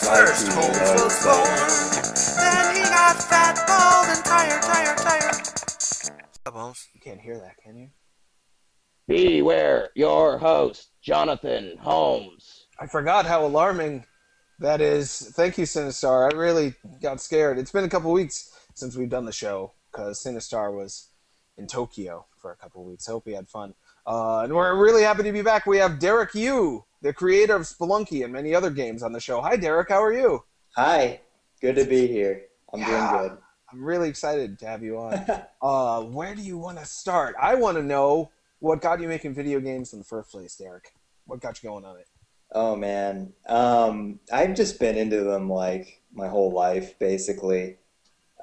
First Holmes was born, then he got fat, bald, and tired. What's up, Holmes? You can't hear that, can you? Beware your host, Jonathan Holmes. I forgot how alarming that is. Thank you, Sinistar. I really got scared. It's been a couple weeks since we've done the show, because Sinistar was in Tokyo for a couple weeks. I hope he had fun. And we're really happy to be back. We have Derek Yu, the creator of Spelunky and many other games on the show. Hi, Derek. How are you? Hi. Good to be here. I'm doing good. I'm really excited to have you on. Where do you want to start? I want to know what got you making video games in the first place, Derek. What got you going on it? Oh, man. I've just been into them like my whole life, basically.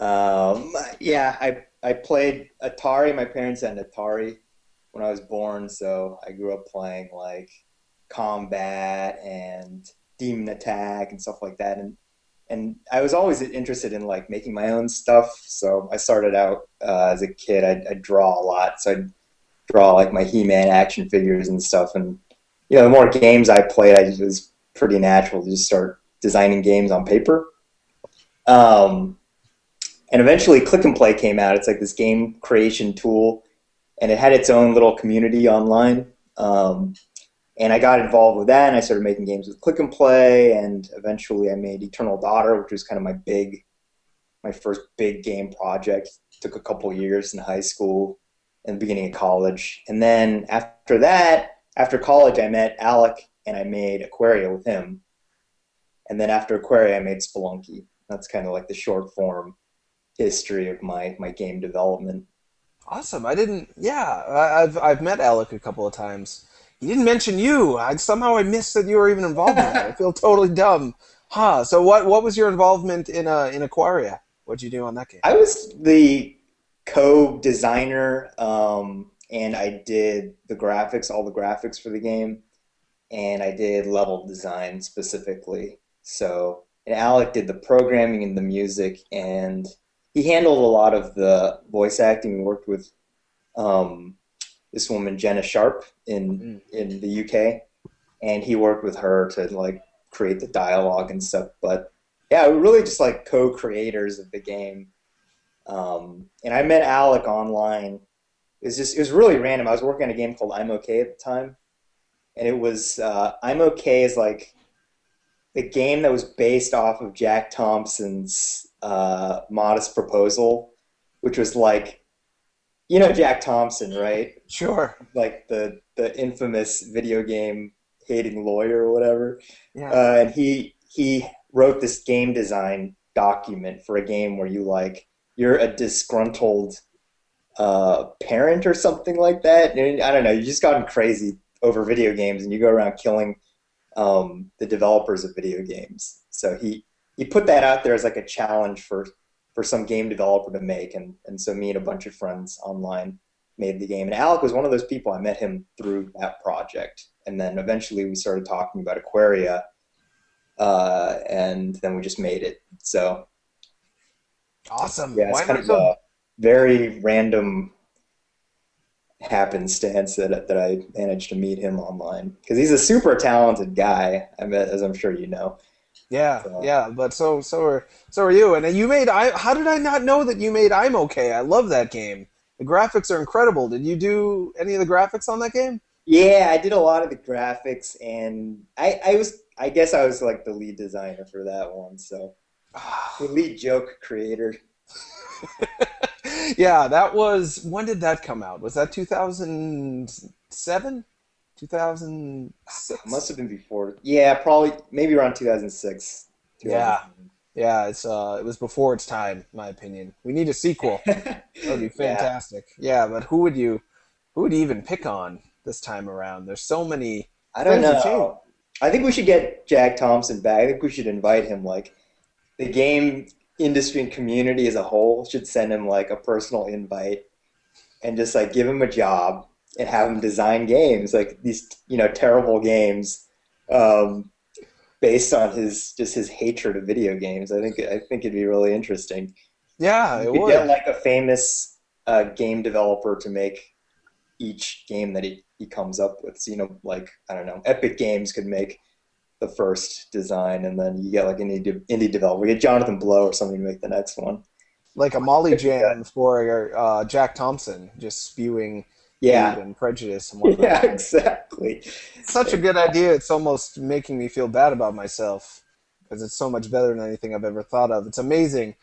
I played Atari. My parents had an Atari when I was born, so I grew up playing like Combat and Demon Attack and stuff like that. And I was always interested in like making my own stuff. So I started out as a kid. I'd draw a lot, so I'd draw like my He-Man action figures and stuff. And the more games I played, it was pretty natural to just start designing games on paper. And eventually Click and Play came out. It's like this game creation tool, and it had its own little community online. And I got involved with that, and I started making games with Click and Play, and eventually I made Eternal Daughter, which was kind of my first big game project. It took a couple years in high school and the beginning of college. And then after that, after college, I met Alec, and I made Aquaria with him. And then after Aquaria, I made Spelunky. That's kind of like the short form history of my game development. Awesome. I've met Alec a couple of times. He didn't mention you. Somehow I missed that you were even involved in that. I feel totally dumb. So what was your involvement in Aquaria? What'd you do on that game? I was the co-designer, and I did the graphics, all the graphics for the game, and I did level design specifically. So, and Alec did the programming and the music, and he handled a lot of the voice acting. We worked with this woman, Jenna Sharp, in the UK, and he worked with her to like create the dialogue and stuff. But yeah, we're really just like co-creators of the game. And I met Alec online. It was really random. I was working on a game called I'm Okay at the time, and it was I'm Okay is like the game that was based off of Jack Thompson's Modest Proposal, which was like, Jack Thompson, right? Sure. Like the infamous video game hating lawyer or whatever. Yeah. And he wrote this game design document for a game where you're a disgruntled parent or something like that. And I don't know, you just gotten crazy over video games, and you go around killing the developers of video games. So he put that out there as like a challenge for some game developer to make, and so me and a bunch of friends online made the game. And Alec was one of those people. I met him through that project, and then eventually we started talking about Aquaria, and then we just made it. So awesome. Yeah, it's kind of a very random happenstance that I managed to meet him online, because he's a super talented guy, as I'm sure you know. Yeah, so. Yeah, but so are you. And you made how did I not know that you made I'm Okay? I love that game. The graphics are incredible. Did you do any of the graphics on that game? Yeah, I did a lot of the graphics, and I guess I was like the lead designer for that one, so the lead joke creator. Yeah, that was, when did that come out? Was that 2007? 2006? Must have been before. Yeah, probably, maybe around 2006. Yeah, it was before its time, in my opinion. We need a sequel. That would be fantastic. Yeah, but who would you even pick on this time around? There's so many. I don't know. I think we should get Jack Thompson back. I think we should invite him. Like, the game industry and community as a whole should send him like a personal invite and just like give him a job and have him design games, like these terrible games, based on his hatred of video games. I think it'd be really interesting. Yeah, it would. Get like a famous game developer to make each game that he comes up with. So, like, I don't know, Epic Games could make the first design, and then you get like an indie developer. You get Jonathan Blow or something to make the next one. Like a Molly Yeah. Jam for Jack Thompson, just spewing hate Yeah, and prejudice and yeah, whatnot. exactly. Such a good idea. It's almost making me feel bad about myself because it's so much better than anything I've ever thought of. It's amazing.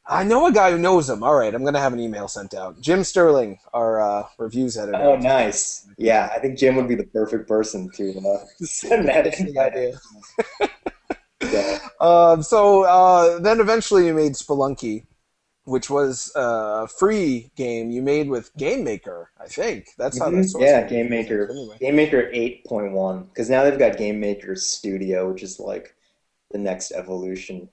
I know a guy who knows him. All right, I'm going to have an email sent out. Jim Sterling, our reviews editor. Oh, nice. Yeah, I think Jim would be the perfect person to send that Interesting invite. idea. So, Then eventually you made Spelunky, which was a free game you made with Game Maker, I think. That's how that source yeah, code Game is, Maker, anyway. Game Maker 8.1, because now they've got Game Maker Studio, which is like the next evolution.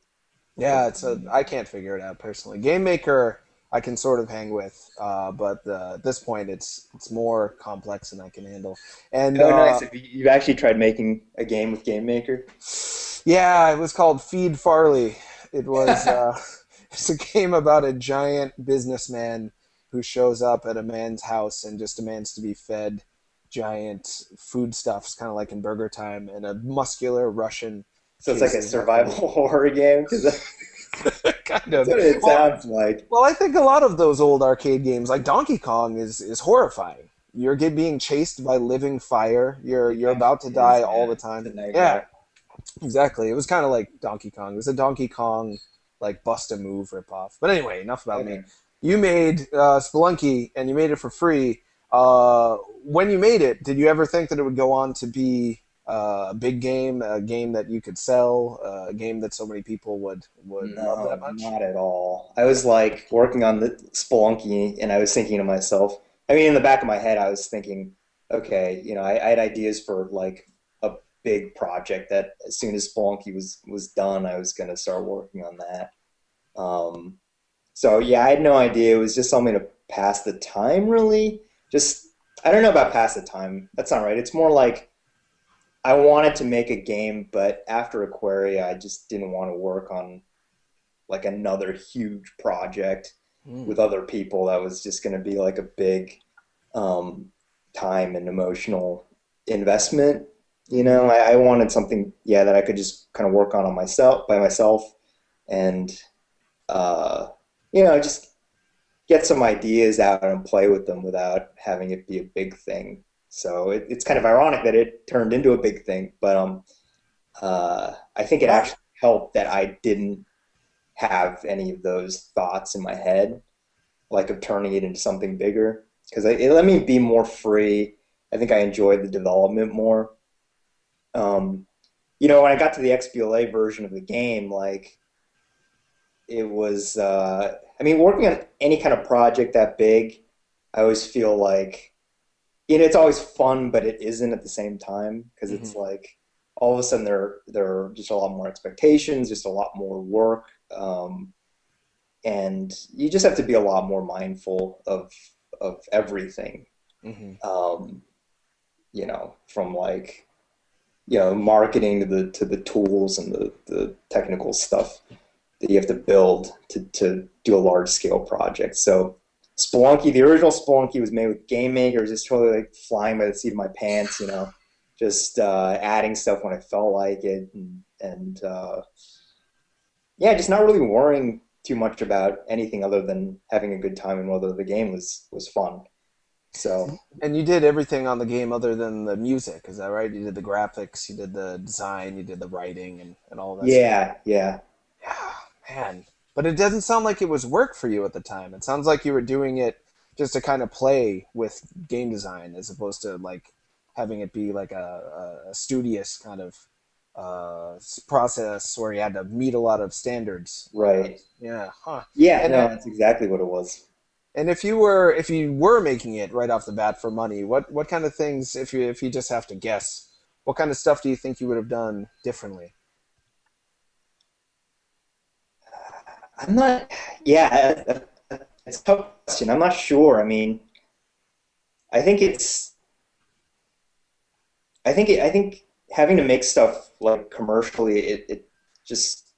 Yeah, I can't figure it out personally. Game Maker I can sort of hang with, but at this point it's more complex than I can handle. And Oh, nice. Have you've actually tried making a game with Game Maker? yeah, it was called Feed Farley. It was it's a game about a giant businessman who shows up at a man's house and just demands to be fed giant foodstuffs, kind of like in Burger Time, and a muscular Russian So it's like a chases survival after horror game? Because him. Kind that's of. what it Well, sounds like. well, I think a lot of those old arcade games, like Donkey Kong, is horrifying. Being chased by living fire. You're about to die all the It's a time. nightmare. Yeah, exactly. It was kind of like Donkey Kong. It was a Donkey Kong like bust a move ripoff. But anyway, enough about me. Okay. You made Spelunky, and you made it for free. When you made it, did you ever think that it would go on to be a big game, a game that you could sell, a game that so many people would love that No, much? not at all. I was like working on the Spelunky, and I was thinking to myself, I mean, in the back of my head, I was thinking, okay, I had ideas for like a big project that as soon as Spelunky was done, I was going to start working on that. Um, so yeah, I had no idea. It was just something to pass the time, really. Just I don't know about pass the time. That's not right. It's more like I wanted to make a game, but after Aquaria, I just didn't want to work on like another huge project Hmm. with other people that was just going to be like a big time and emotional investment. I wanted something, yeah, that I could just kind of work on myself by myself, and uh, just get some ideas out and play with them without having it be a big thing. So it's kind of ironic that it turned into a big thing, but I think it Wow. actually helped that I didn't have any of those thoughts in my head, like of turning it into something bigger, because it let me be more free. I think I enjoyed the development more. Um, when I got to the XBLA version of the game, like it was, I mean, working on any kind of project that big, I always feel like, it's always fun, but it isn't at the same time because Hmm. it's like all of a sudden there are just a lot more expectations, just a lot more work, and you just have to be a lot more mindful of everything. Hmm. Um, from like marketing to the tools and the technical stuff that you have to build to do a large scale project. So Spelunky, the original Spelunky was made with Game Maker, just totally like flying by the seat of my pants, just adding stuff when I felt like it, and yeah, just not really worrying too much about anything other than having a good time and whether the game was fun. So And you did everything on the game other than the music, is that right? You did the graphics, you did the design, you did the writing, and all that stuff. yeah, yeah. Yeah, man. But it doesn't sound like it was work for you at the time. It sounds like you were doing it just to kind of play with game design as opposed to like having it be like a studious kind of process where you had to meet a lot of standards. Right. Yeah, huh. Yeah, And no, that's exactly what it was. if you were making it right off the bat for money, what kind of things, if you just have to guess, what kind of stuff do you think you would have done differently? I'm not. Yeah, it's a tough question. I'm not sure. I mean, I think it's. I think having to make stuff like commercially, it just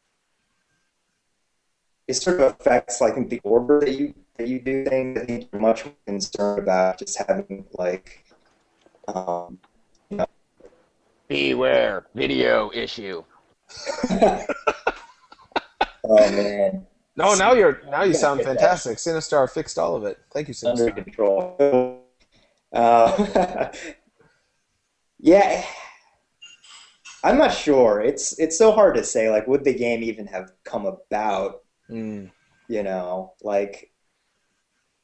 it sort of affects. I think the order that you do things. I think you're much more concerned about just having like um, you know, Beware, video issue. Oh man, No, now you I'm gonna sound get that fantastic. Sinistar fixed all of it. Thank you, under Sinistar. control. Uh, yeah, I'm not sure. It's so hard to say. Like, would the game even have come about? Mm. Like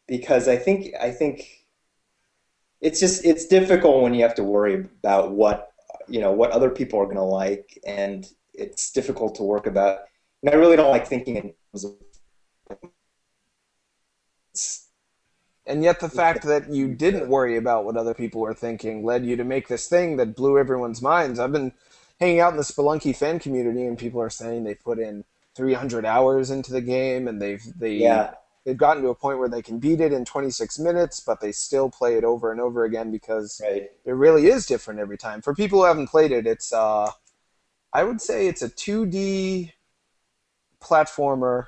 because I think it's difficult when you have to worry about what other people are gonna like, and it's difficult to work about. And I really don't like thinking in terms of And yet the fact that you didn't worry about what other people were thinking led you to make this thing that blew everyone's minds. I've been hanging out in the Spelunky fan community, and people are saying they put in 300 hours into the game, and yeah, they've gotten to a point where they can beat it in 26 minutes, but they still play it over and over again because right. it really is different every time. For people who haven't played it, it's I would say it's a 2D platformer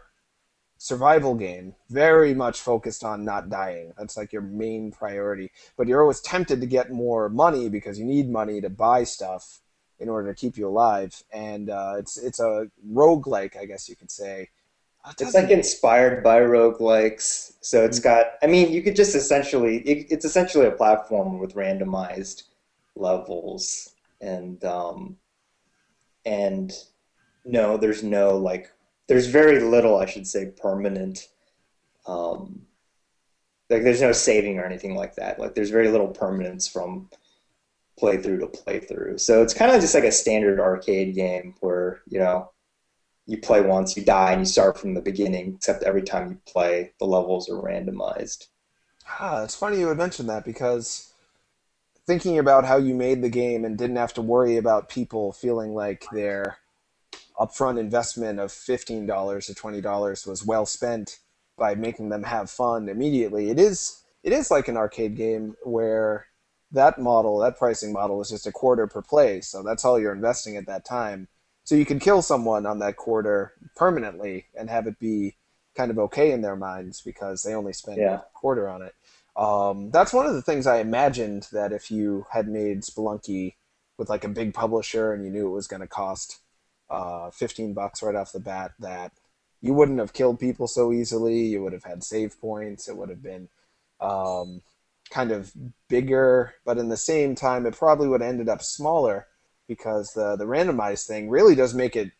survival game, very much focused on not dying. That's like your main priority. But you're always tempted to get more money because you need money to buy stuff in order to keep you alive. And it's a roguelike, I guess you could say. It It's like doesn't. inspired by roguelikes. So it's got, I mean, you could just it's essentially a platform with randomized levels. And no, there's very little, I should say, permanent, um, like there's no saving or anything like that. Like there's very little permanence from playthrough to playthrough. So it's kind of just like a standard arcade game where, you play once, you die, and you start from the beginning, except every time you play, the levels are randomized. It's funny you would mention that because thinking about how you made the game and didn't have to worry about people feeling like their upfront investment of $15 to $20 was well spent by making them have fun immediately. It is like an arcade game where that pricing model is just a quarter per play, so that's all you're investing at that time. So you can kill someone on that quarter permanently and have it be kind of okay in their minds because they only spent a Yeah. quarter on it. That's one of the things I imagined, that if you had made Spelunky with like a big publisher and you knew it was going to cost $15 right off the bat, that you wouldn't have killed people so easily. You would have had save points. It would have been um, kind of bigger, but in the same time, it probably would have ended up smaller because the randomized thing really does make it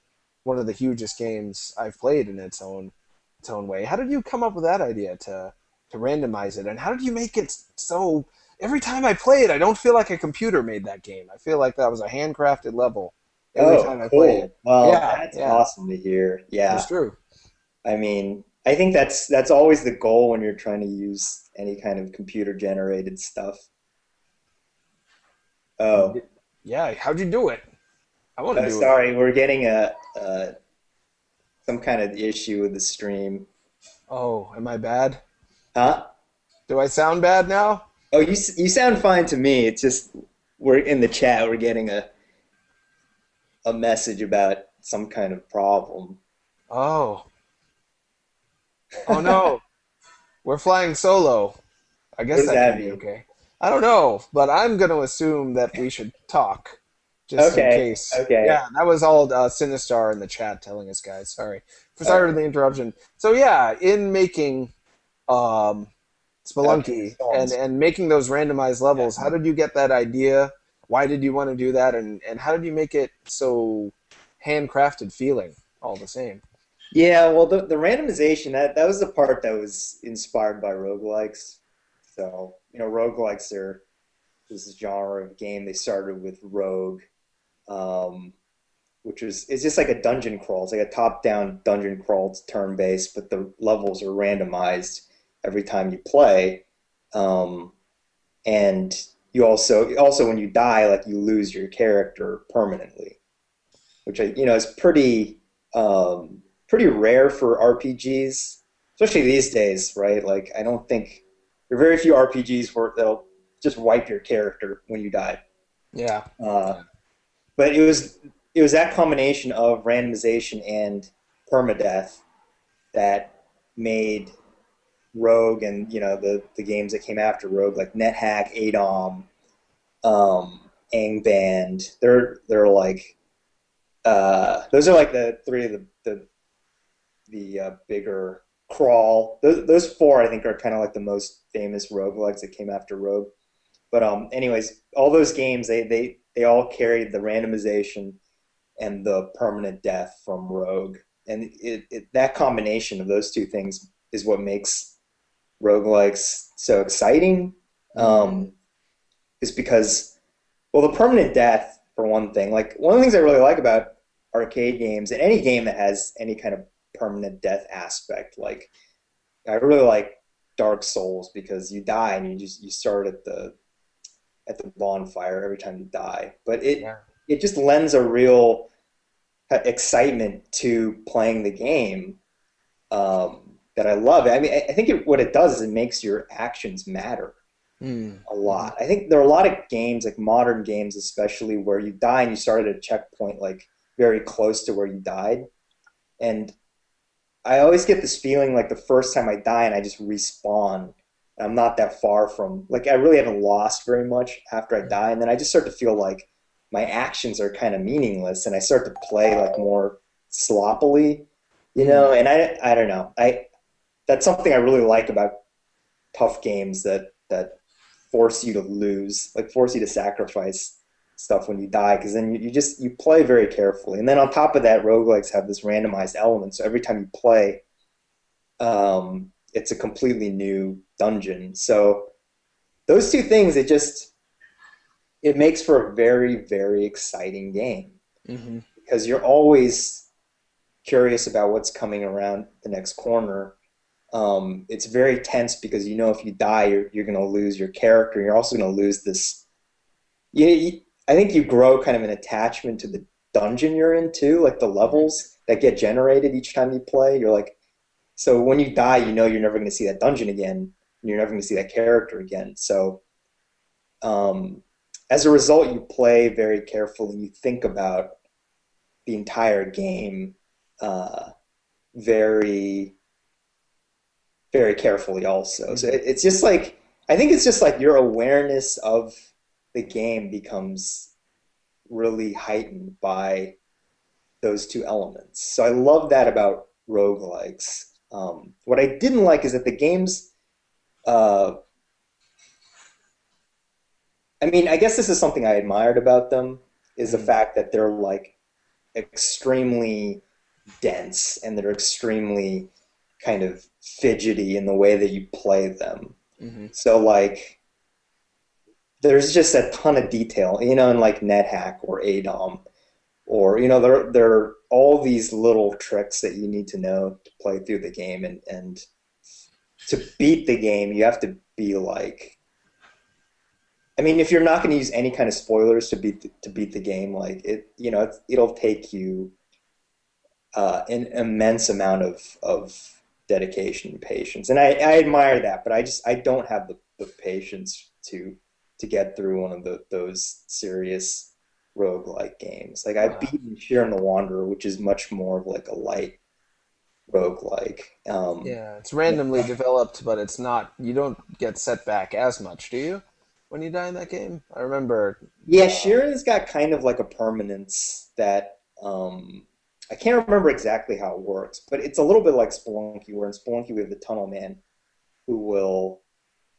one of the hugest games I've played in its own way. How did you come up with that idea to randomize it, and how did you make it so? Every time I play it, I don't feel like a computer made that game. I feel like that was a handcrafted level every Oh, time I play it. cool. Well, Yeah, that's yeah, awesome to hear. it's Yeah. true. I mean, I think that's always the goal when you're trying to use any kind of computer generated stuff. Oh, Yeah, how'd you do it? I want to oh, do it. sorry, we're getting a some kind of issue with the stream. Oh, am I bad? Huh? Do I sound bad now? Oh, you sound fine to me. It's just we're in the chat. We're getting a message about some kind of problem. Oh, oh no, we're flying solo. I What guess does that could that be mean? okay. I don't know, but I'm going to assume that we should talk, just in Okay, case. okay. Yeah, that was all Sinistar in the chat telling us, guys. All Sorry right. for the interruption. So yeah, in making um, Okay, Spelunky and storms. and making those randomized Yeah. levels, how did you get that idea? Why did you want to do that? And how did you make it so handcrafted feeling all the same? Yeah, well, the randomization that was the part that was inspired by roguelikes. So, roguelikes are this genre of game. They started with Rogue, um, which it's just like a dungeon crawl. It's like a top-down dungeon crawl. It's turn-based, but the levels are randomized every time you play. Um, and you also when you die, like you lose your character permanently, which is pretty rare for RPGs, especially these days, right? Like I don't think there are very few RPGs where they'll just wipe your character when you die. Yeah. Uh, Yeah. but it was that combination of randomization and permadeath that made Rogue and the games that came after Rogue, like NetHack, ADOM, Angband. They're like those are like the three of the bigger Crawl. Those four I think are kind of like the most famous roguelikes that came after Rogue. But anyways, all those games they all carried the randomization and the permanent death from Rogue, and that combination of those two things is what makes roguelikes so exciting. Is because, well, the permanent death for one thing. Like one of the things I really like about arcade games and any game that has any kind of permanent death aspect, like I really like Dark Souls because you die and you start at the bonfire every time you die. But Yeah. it just lends a real excitement to playing the game that I love. I mean, I think what it does is it makes your actions matter a lot. I think there are a lot of games, like modern games especially, where you die and you start at a checkpoint like very close to where you died. And I always get this feeling like the first time I die and I just respawn. I'm not that far from, like, I really haven't lost very much after I die. And then I just start to feel like my actions are kind of meaningless and I start to play like more sloppily, you know? And I don't know. That's something I really like about tough games that force you to lose, like force you to sacrifice stuff when you die, because then you play very carefully. And then on top of that, roguelikes have this randomized element, so every time you play, it's a completely new dungeon. So those two things, it makes for a very, very exciting game because you're always curious about what's coming around the next corner. It's very tense because you know if you die, you're going to lose your character. You're also going to lose this. I think you grow kind of an attachment to the dungeon you're in too, like the levels that get generated each time you play. You're like, so when you die, you know you're never going to see that dungeon again. And you're never going to see that character again. So as a result, you play very carefully. You think about the entire game very, very carefully also. So it's just like, I think it's just like your awareness of the game becomes really heightened by those two elements. So I love that about roguelikes. What I didn't like is that the games, I mean, I guess this is something I admired about them, is the fact that they're like extremely dense and they're extremely kind of fidgety in the way that you play them. So like there's just a ton of detail, you know, in like NetHack or ADOM, or you know, there are all these little tricks that you need to know to play through the game, and to beat the game, you have to be like, I mean, if you're not going to use any kind of spoilers to beat the game, like you know, it'll take you an immense amount of dedication and patience, and I admire that, but I don't have the patience to get through one of those serious roguelike games. Like I've beaten Sheer the Wanderer, which is much more of like a light roguelike. Yeah, it's randomly developed, but it's not. You don't get set back as much, do you? When you die in that game, I remember. Yeah, Sheeran's got kind of like a permanence that I can't remember exactly how it works, but it's a little bit like Spelunky, where in Spelunky we have the Tunnel Man who will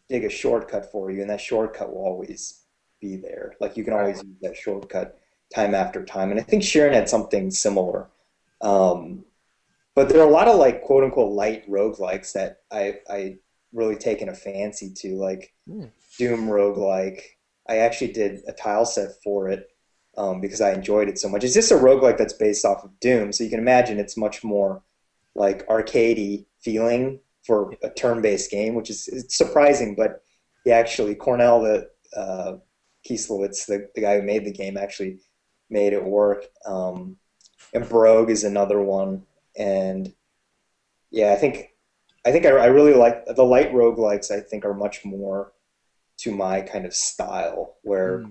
dig a shortcut for you, and that shortcut will always be there. Like you can always use that shortcut time after time. And I think Sheeran had something similar. But there are a lot of like quote unquote light roguelikes that I really taken a fancy to, like Doom roguelike. I actually did a tile set for it because I enjoyed it so much. It's just a roguelike that's based off of Doom, so you can imagine it's much more like arcadey feeling for a turn-based game, which is it's surprising. But he actually, Cornell, Kieslowitz, the guy who made the game, actually made it work. And Brogue is another one. And yeah, I think I really like the light roguelikes. I think are much more to my kind of style, where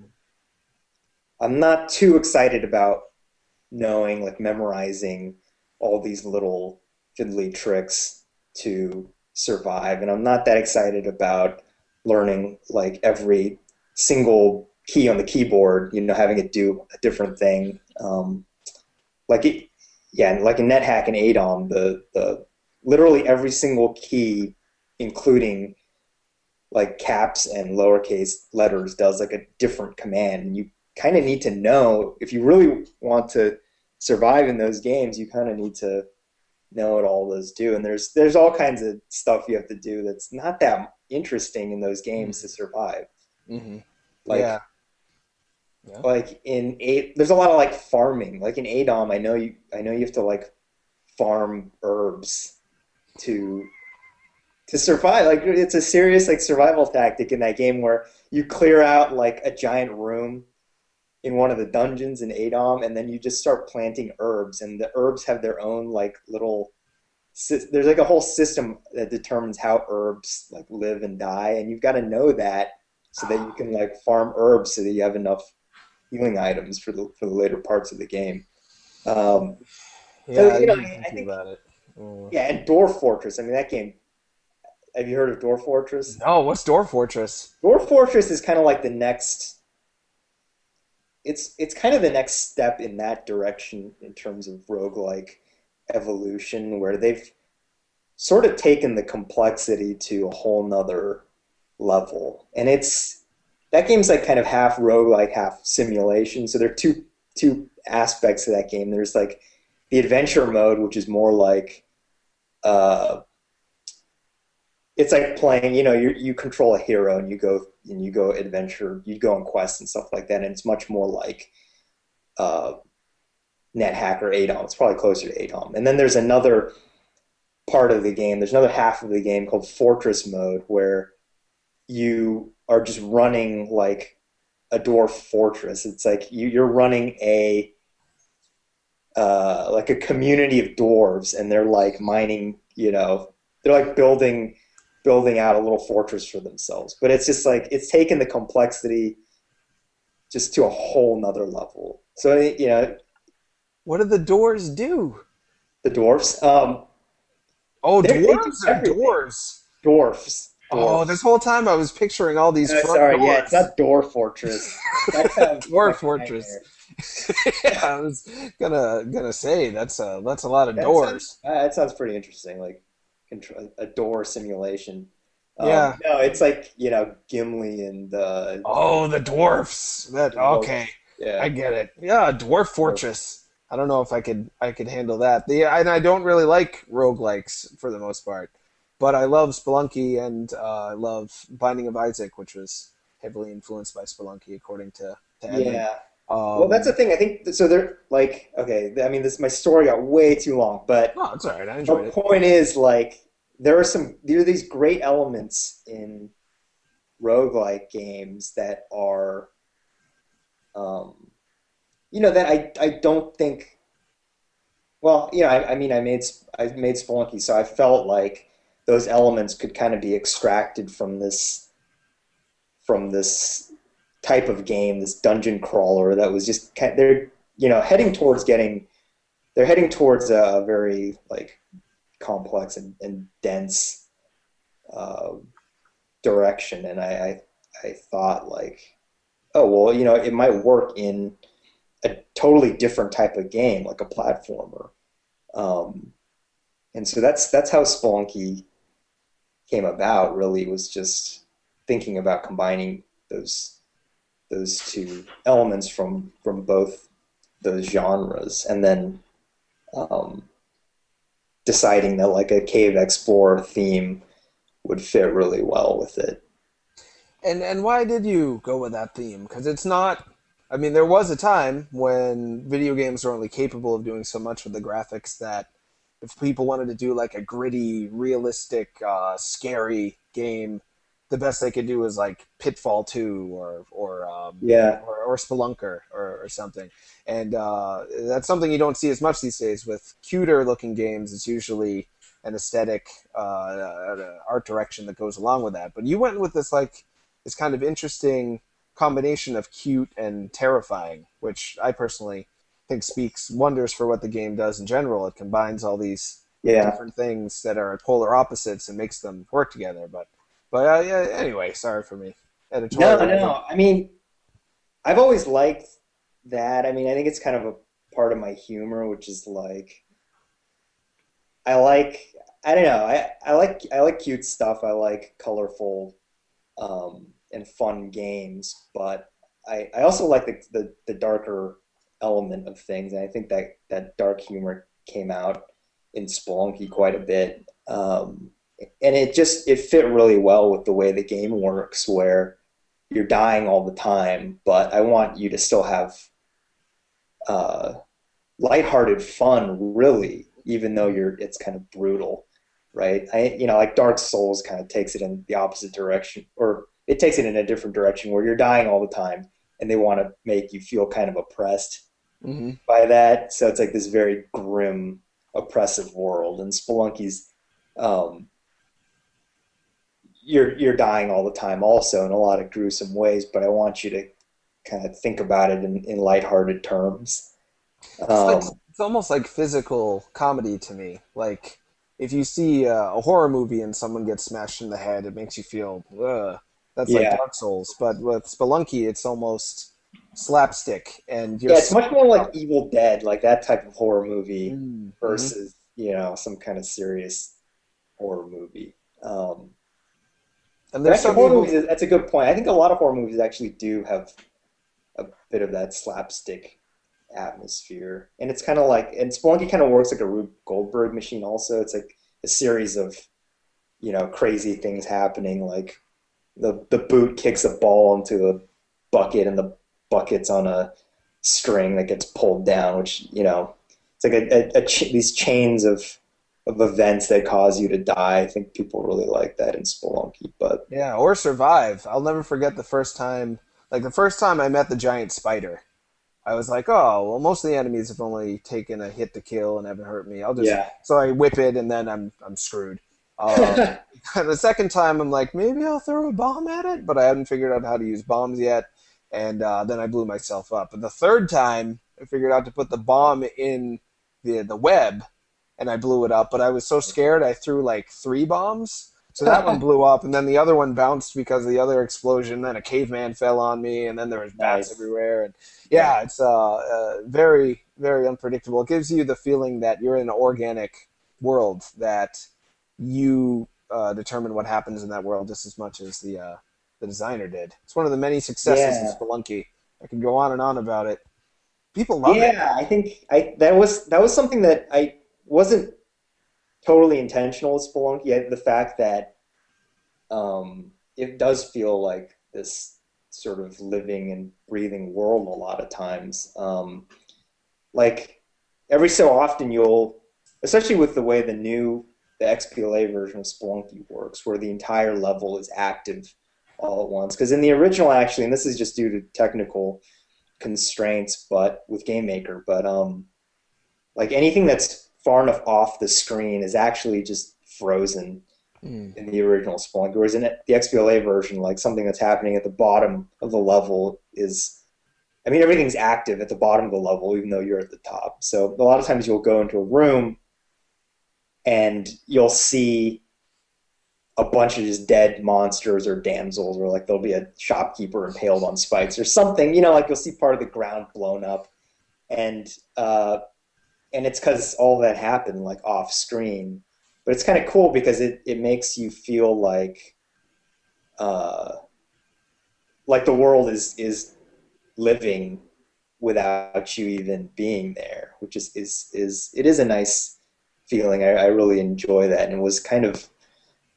I'm not too excited about knowing, like memorizing all these little fiddly tricks to survive, and I'm not that excited about learning like every single key on the keyboard, having it do a different thing. Like it, yeah, like in NetHack and ADOM, the literally every single key, including like caps and lowercase letters, does like a different command, and you kind of need to know if you really want to survive in those games. You kind of need to know what all those do, and there's all kinds of stuff you have to do that's not that interesting in those games to survive. Mm-hmm. Like Yeah. Yeah. like there's a lot of like farming. Like in ADOM, I know you have to like farm herbs to survive. Like it's a serious like survival tactic in that game where you clear out like a giant room in one of the dungeons in ADOM, and then you just start planting herbs, and the herbs have their own like little. There's like a whole system that determines how herbs like live and die, and you've got to know that so that you can like farm herbs so that you have enough healing items for the later parts of the game. Yeah, So I you know, didn't I think think about it. Mm. yeah, and Dwarf Fortress. I mean, that game. Have you heard of Dwarf Fortress? No, what's Dwarf Fortress? Dwarf Fortress is kind of like the next. It's kind of the next step in that direction in terms of roguelike evolution, where they've sort of taken the complexity to a whole nother level, and that game's like kind of half roguelike, half simulation. So there are two aspects to that game. There's like the adventure mode, which is more like it's like playing, you control a hero and you go adventure, you go on quests and stuff like that, and it's much more like uh, NetHack or ADOM. It's probably closer to ADOM. And then there's another part of the game. There's another half of the game called Fortress mode, where you are just running like a dwarf fortress. It's like you're running like a community of dwarves, and they're like mining. They're like building out a little fortress for themselves. But it's just like it's taken the complexity just to a whole nother level. So What do the doors do? the dwarfs, Oh, they do dwarves or everything. doors? Dwarfs. Oh, this whole time I was picturing all these front Sorry, doors. yeah, it's not Door Fortress. That sounds Dwarf like a Fortress. nightmare. Yeah, I was gonna say that's a lot of That doors. that sounds pretty interesting. Like a door simulation. Yeah. No, it's like Gimli and Oh, the dwarfs. That okay. I yeah. get it. Yeah, Dwarf Fortress. I don't know if I could handle that. And I don't really like roguelikes for the most part. But I love Spelunky, and I love Binding of Isaac, which was heavily influenced by Spelunky, according to Edmund. Yeah. Well, that's the thing. I think so. They're like, okay. I mean, my story got way too long, but Oh, it's all right. I enjoyed the it. point is like there are these great elements in roguelike games that are, that I don't think. Well, I mean, I made Spelunky, so I felt like those elements could kind of be extracted from this type of game, this dungeon crawler that was just they're heading towards a very like complex and dense direction, and I thought like, oh well, it might work in a totally different type of game, like a platformer. And so that's how Spelunky came about. Really, was just thinking about combining those two elements from both those genres, and then deciding that like a cave explorer theme would fit really well with it. And why did you go with that theme? Because it's not. I mean, there was a time when video games were only capable of doing so much with the graphics that if people wanted to do like a gritty, realistic, scary game, the best they could do was like Pitfall 2 Yeah, or Spelunker or something. And that's something you don't see as much these days with cuter looking games. It's usually an aesthetic art direction that goes along with that. But you went with this kind of interesting combination of cute and terrifying, which I personally think speaks wonders for what the game does in general. It combines all these yeah. different things that are polar opposites and makes them work together. But yeah, anyway, sorry for me. No, Editorial. no. I mean, I've always liked that. I mean, I think it's kind of a part of my humor, which is like I like I don't know. I like cute stuff. I like colorful and fun games, but I also like the darker element of things, and I think that dark humor came out in Spelunky quite a bit. And it fit really well with the way the game works, where you're dying all the time, but I want you to still have uh, lighthearted fun, really, even though it's kind of brutal, right? Like Dark Souls kind of takes it in the opposite direction, or it takes it in a different direction where you're dying all the time, and they want to make you feel kind of oppressed Hmm. by that. So it's like this very grim, oppressive world. And Spelunky's, um, you're dying all the time, also in a lot of gruesome ways. But I want you to kind of think about it in lighthearted terms. It's like Um, it's almost like physical comedy to me. Like if you see a horror movie and someone gets smashed in the head, it makes you feel, ugh. That's like yeah, Dark Souls. But with Spelunky, it's almost slapstick, and you're yeah, it's so. much more like Evil Dead, like that type of horror movie Mm-hmm. versus some kind of serious horror movie. And But there's actually, some horror evil. movies, that's a good point. I think a lot of horror movies actually do have a bit of that slapstick atmosphere. And it's kind of like, and Spelunky kind of works like a Rube Goldberg machine also. It's like a series of, crazy things happening. Like the boot kicks a ball into a bucket, and the bucket's on a string that gets pulled down, which, it's like these chains of events that cause you to die. I think people really like that in Spelunky, but Yeah, or survive. I'll never forget the first time, like the first time I met the giant spider. I was like, oh, well, most of the enemies have only taken a hit to kill and haven't hurt me. I'll just yeah. so I whip it and then I'm screwed. Um, the second time I'm like, maybe I'll throw a bomb at it, but I hadn't figured out how to use bombs yet, and then I blew myself up. But the third time I figured out to put the bomb in the web, and I blew it up. But I was so scared I threw like three bombs. So that one blew up, and then the other one bounced because of the other explosion. Then a caveman fell on me, and then there was bats Nice. everywhere. And Yeah. yeah, it's very, very unpredictable. It gives you the feeling that you're in an organic world, that you determine what happens in that world just as much as the designer did. It's one of the many successes of Yeah. Spelunky. I can go on and on about it. People love it. Yeah, I think that was something that I wasn't totally intentional with Spelunky. The fact that it does feel like this sort of living and breathing world a lot of times. Like every so often especially with the way the XPLA version of Spelunky works, where the entire level is active all at once. Because in the original, actually, and this is just due to technical constraints, but with GameMaker, but like anything that's far enough off the screen is actually just frozen Mm. in the original Spelunky. Whereas in the XBLA version, like something that's happening at the bottom of the level I mean, everything's active at the bottom of the level, even though you're at the top. So a lot of times you'll go into a room and you'll see a bunch of just dead monsters or damsels, or like there'll be a shopkeeper impaled on spikes or something. Like you'll see part of the ground blown up, and uh, and it's because all that happened like off screen. But it's kind of cool because it makes you feel uh, like the world is living without you even being there, which it is a nice feeling. I really enjoy that, and it was kind of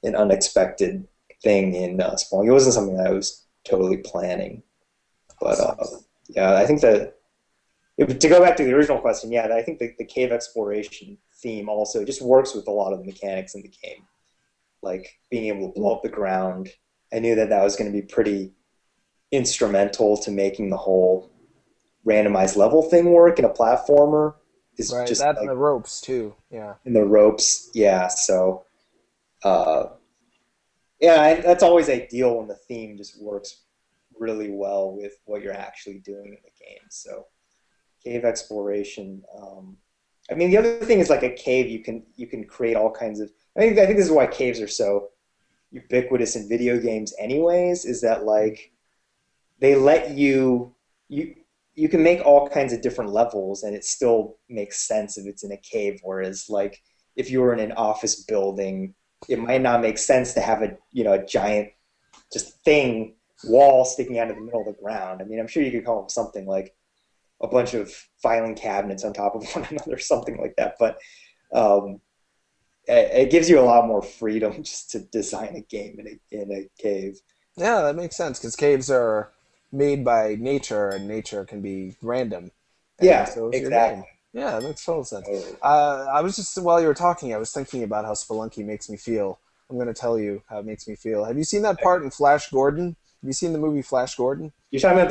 an unexpected thing in Spelunky. It wasn't something that I was totally planning, but Awesome. yeah, I think that to go back to the original question, yeah, I think the cave exploration theme also just works with a lot of the mechanics in the game, like being able to blow up the ground. I knew that was going to be pretty instrumental to making the whole randomized level thing work in a platformer. Is Right, just that and like the ropes too. Yeah. in the ropes, yeah. So, uh, yeah, that's always ideal when the theme just works really well with what you're actually doing in the game. So, cave exploration. I mean, the other thing is like a cave. You can create all kinds of. I think this is why caves are so ubiquitous in video games. Anyways, is that like they let you you you can make all kinds of different levels and it still makes sense if it's in a cave. Whereas like if you were in an office building, it might not make sense to have a giant just thing wall sticking out of the middle of the ground. I mean, I'm sure you could come up with something like a bunch of filing cabinets on top of one another, something like that. But um, it gives you a lot more freedom just to design a game in a cave. Yeah, that makes sense because caves are made by nature, and nature can be random, and Yeah, so is your game. exactly. Yeah, that makes total sense. Totally. I was just while you were talking, I was thinking about how Spelunky makes me feel. I'm going to tell you how it makes me feel. Have you seen that part in Flash Gordon? Have you seen the movie Flash Gordon? You're talking about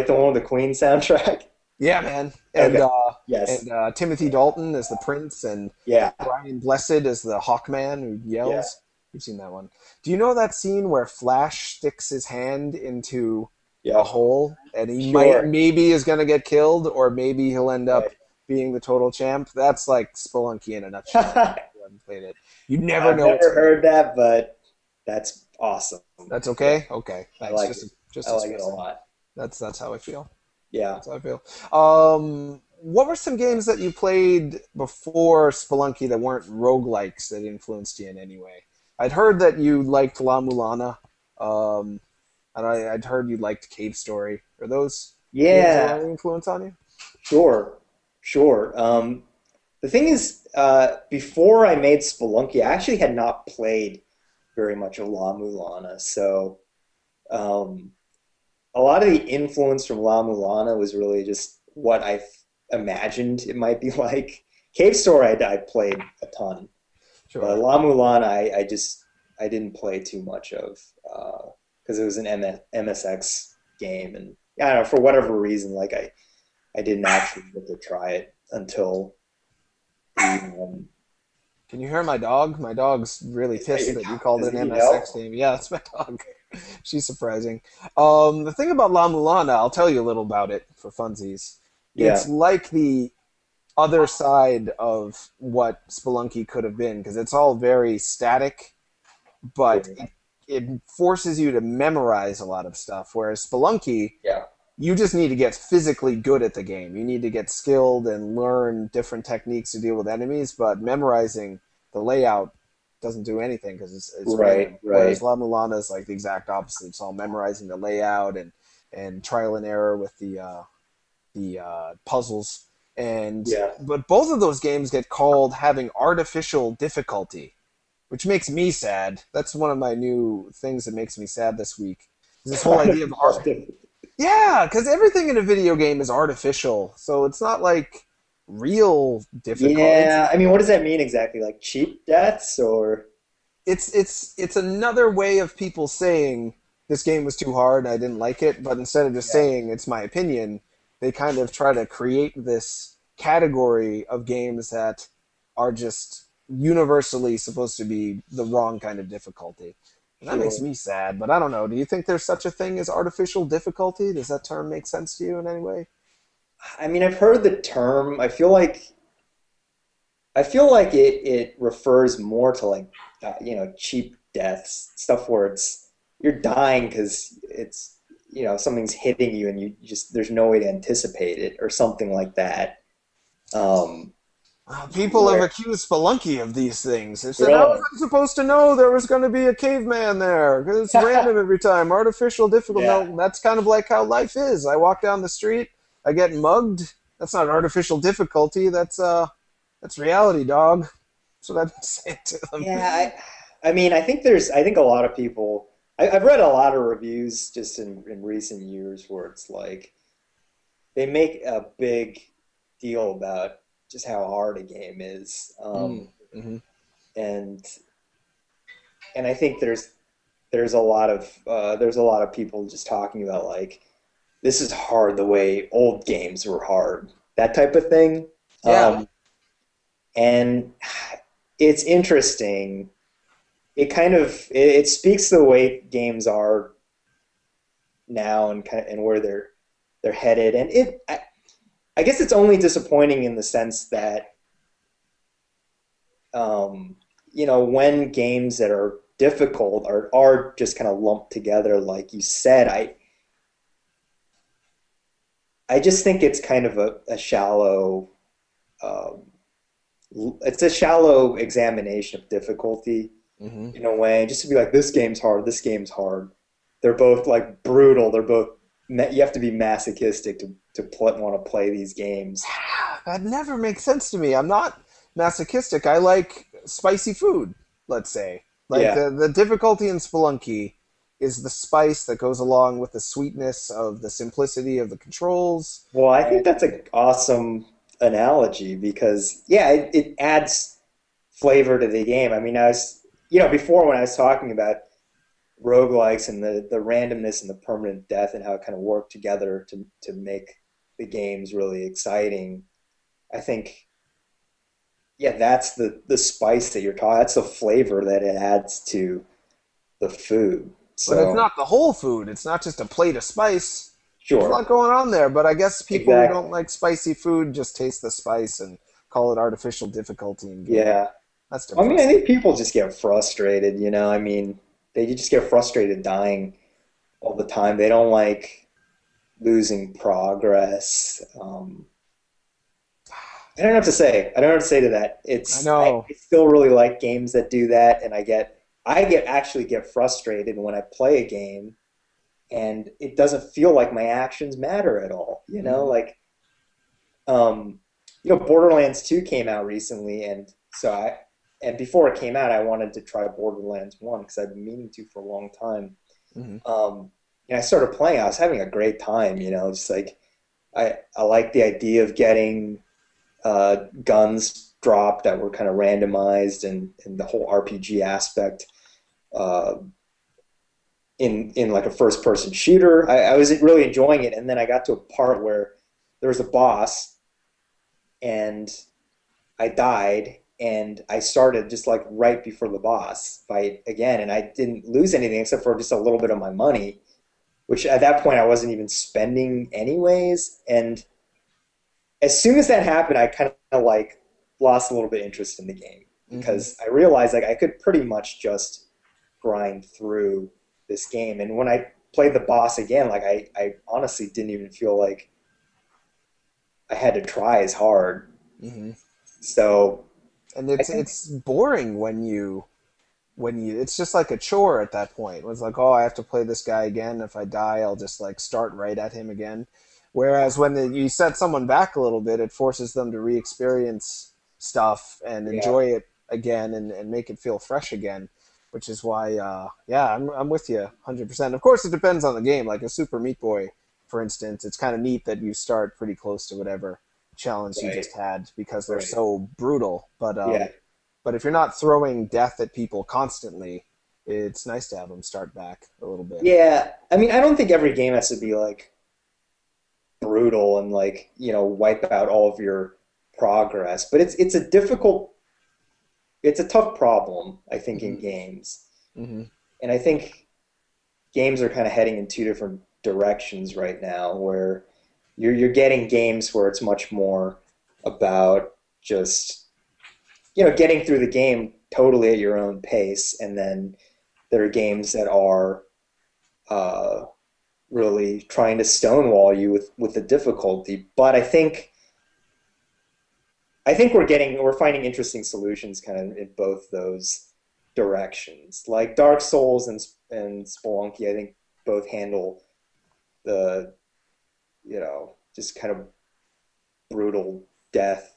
the one with the Queen soundtrack? Yeah, man. Okay. Yes. And Timothy Dalton as the prince, and Yeah. Brian Blessed as the Hawkman who Yeah. yells. You've seen that one. Do you know that scene where Flash sticks his hand into a Yeah. hole and he might Sure. maybe is going to get killed or maybe he'll end up Right. being the total champ? That's like Spelunky in a nutshell. If you haven't played it. You never I've know what's never going to heard that, but that's awesome. That's Yeah, okay? Okay. I Thanks. like it. Just I like it a expressing. lot. That's how I feel. Yeah. That's how I feel. What were some games that you played before Spelunky that weren't roguelikes that influenced you in any way? I'd heard that you liked La Mulana, um, and I'd heard you liked Cave Story. Are those games that Yeah. have any influence on you? Sure. Sure. The thing is, before I made Spelunky, I actually had not played very much of La Mulana, so um, a lot of the influence from La Mulana was really just what I imagined it might be like. Cave Story, I played a ton, but Sure. La Mulana, I didn't play too much of because it was an MSX game, and I don't know, for whatever reason, like I didn't actually get to try it until the Can you hear my dog? My dog's really is that pissed your that you dog? called Does it an he know? MSX game. Yeah, that's my dog. She's surprising. The thing about La Mulana, I'll tell you a little about it for funsies. Yeah, It's like the other side of what Spelunky could have been because it's all very static, but sure. it forces you to memorize a lot of stuff. Whereas Spelunky, Yeah, you just need to get physically good at the game. You need to get skilled and learn different techniques to deal with enemies, but memorizing the layout doesn't do anything because it's right, random. Whereas right. La Mulana is like the exact opposite. It's all memorizing the layout and trial and error with the puzzles. And Yeah. but both of those games get called having artificial difficulty, which makes me sad. That's one of my new things that makes me sad this week. Is this whole idea of art. Yeah, because everything in a video game is artificial, so it's not like real difficult. Yeah, I mean, what does that mean exactly? Like cheap deaths or It's another way of people saying this game was too hard and I didn't like it, but instead of just yeah, saying it's my opinion, they kind of try to create this category of games that are just universally supposed to be the wrong kind of difficulty. And that makes sure. me sad, but I don't know. Do you think there's such a thing as artificial difficulty? Does that term make sense to you in any way? I mean, I've heard the term. I feel like it refers more to like cheap deaths, stuff where you're dying because something's hitting you and you just there's no way to anticipate it or something like that. Um, People have where accused Spelunky of these things. They said, how was really, I supposed to know there was going to be a caveman there? Because it's random every time. Artificial difficult. yeah, No, that's kind of like how life is. I walk down the street, I get mugged. That's not artificial difficulty. That's reality, dog. That's what I've been saying to them. yeah. I mean, I think a lot of people. I've read a lot of reviews just in recent years where it's like they make a big deal about just how hard a game is, Mm-hmm. and I think there's a lot of people just talking about like this is hard the way old games were hard, that type of thing. Yeah. And it's interesting. It speaks to the way games are now and where they're headed. And I guess it's only disappointing in the sense that when games that are difficult are just kind of lumped together, like you said, I just think it's kind of a shallow, um, it's a shallow examination of difficulty Hmm. in a way, just to be like, this game's hard, this game's hard. They're both like brutal. They're both, you have to be masochistic to want to play these games. That never makes sense to me. I'm not masochistic. I like spicy food, let's say. Like Yeah. the difficulty in Spelunky is the spice that goes along with the sweetness of the simplicity of the controls. Well, I think And that's an awesome analogy because, yeah, it adds flavor to the game. I mean, before when I was talking about roguelikes and the randomness and the permanent death and how it kind of worked together to make the games really exciting. I think, yeah, that's the spice that you're talking. That's the flavor that it adds to the food. but it's So, not the whole food. It's not just a plate of spice. There's a lot sure, going on there. But I guess people who don't exactly. like spicy food just taste the spice and call it artificial difficulty in gaming. Yeah. That's I mean, I depressing. think people just get frustrated, you know. I mean, they just get frustrated dying all the time. They don't like losing progress. I don't know what to say. I don't know what to say to that. I I know. still really like games that do that, and I actually get frustrated when I play a game and it doesn't feel like my actions matter at all. Hmm. Um, Borderlands 2 came out recently, and before it came out, I wanted to try Borderlands 1 because I've been meaning to for a long time. Hmm. And I started playing. I was having a great time. Just like I like the idea of getting guns dropped that were kind of randomized and the whole RPG aspect uh, in like a first person shooter. I was really enjoying it, and then I got to a part where there was a boss and I died. And I started just like right before the boss fight again, and I didn't lose anything except for just a little bit of my money, which at that point I wasn't even spending anyways. And as soon as that happened, I kind of like lost a little bit of interest in the game Hmm. because I realized like I could pretty much just grind through this game. And when I played the boss again, like I honestly didn't even feel like I had to try as hard. Hmm. So And I think, it's boring when you it's just like a chore at that point. It's like, oh, I have to play this guy again. If I die, I'll just like start right at him again. Whereas when you set someone back a little bit, it forces them to re-experience stuff and yeah, enjoy it again and make it feel fresh again. Which is why, yeah, I'm with you 100%. Of course, it depends on the game. Like a Super Meat Boy, for instance, it's kind of neat that you start pretty close to whatever challenge you right, just had because they're right, so brutal. yeah, But if you're not throwing death at people constantly, it's nice to have them start back a little bit. yeah. I mean, I don't think every game has to be like brutal and like wipe out all of your progress, but it's a tough problem, I think, in Hmm. games. Hmm. And I think games are kind of heading in two different directions right now, where you're getting games where it's much more about just getting through the game totally at your own pace, and then there are games that are uh, really trying to stonewall you with the difficulty. But I think we're finding interesting solutions kind of in both those directions. Like Dark Souls and Spelunky, I think both handle the just kind of brutal death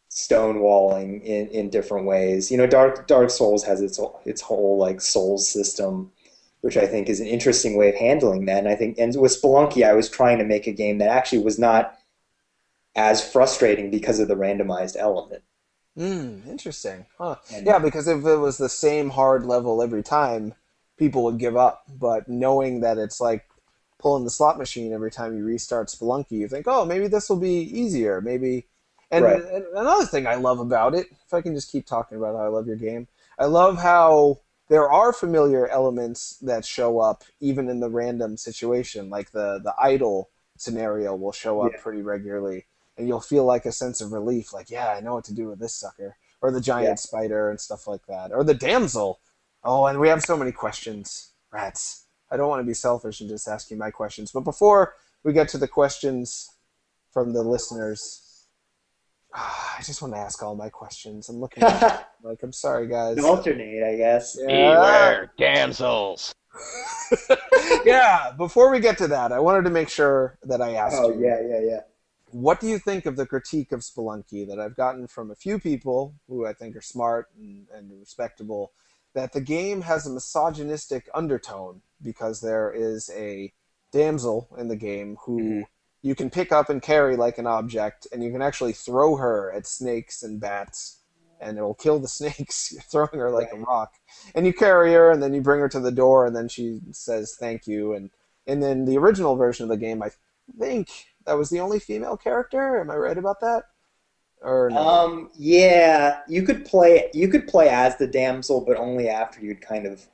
stonewalling in different ways. Dark Souls has its whole like Souls system, which I think is an interesting way of handling that. And with Spelunky, I was trying to make a game that actually was not as frustrating because of the randomized element. Interesting. Huh. And Yeah, because if it was the same hard level every time, people would give up. But knowing that it's like pulling the slot machine every time you restart Spelunky, you think, oh, maybe this will be easier. Maybe. right, And another thing I love about it, if I can just keep talking about how I love your game, I love how there are familiar elements that show up even in the random situation. Like the idol scenario will show up yeah, pretty regularly and you'll feel like a sense of relief, like, yeah, I know what to do with this sucker, or the yeah. giant spider and stuff like that, or the damsel. Oh, and we have so many questions, rats. I don't want to be selfish and just ask you my questions, but before we get to the questions from the listeners. I just want to ask all my questions. I'm looking at like, I'm sorry, guys. Alternate, I guess. Yeah. Beware, damsels. Yeah, before we get to that, I wanted to make sure that I asked Oh, you. yeah. What do you think of the critique of Spelunky that I've gotten from a few people who I think are smart and respectable, that the game has a misogynistic undertone because there is a damsel in the game who you can pick up and carry like an object, and you can actually throw her at snakes and bats, and it'll kill the snakes. You're throwing her like a rock. And you carry her, and then you bring her to the door, and then she says thank you. And then the original version of the game, I think that was the only female character. Am I right about that? Or no? Yeah, you could play as the damsel, but only after you'd kind of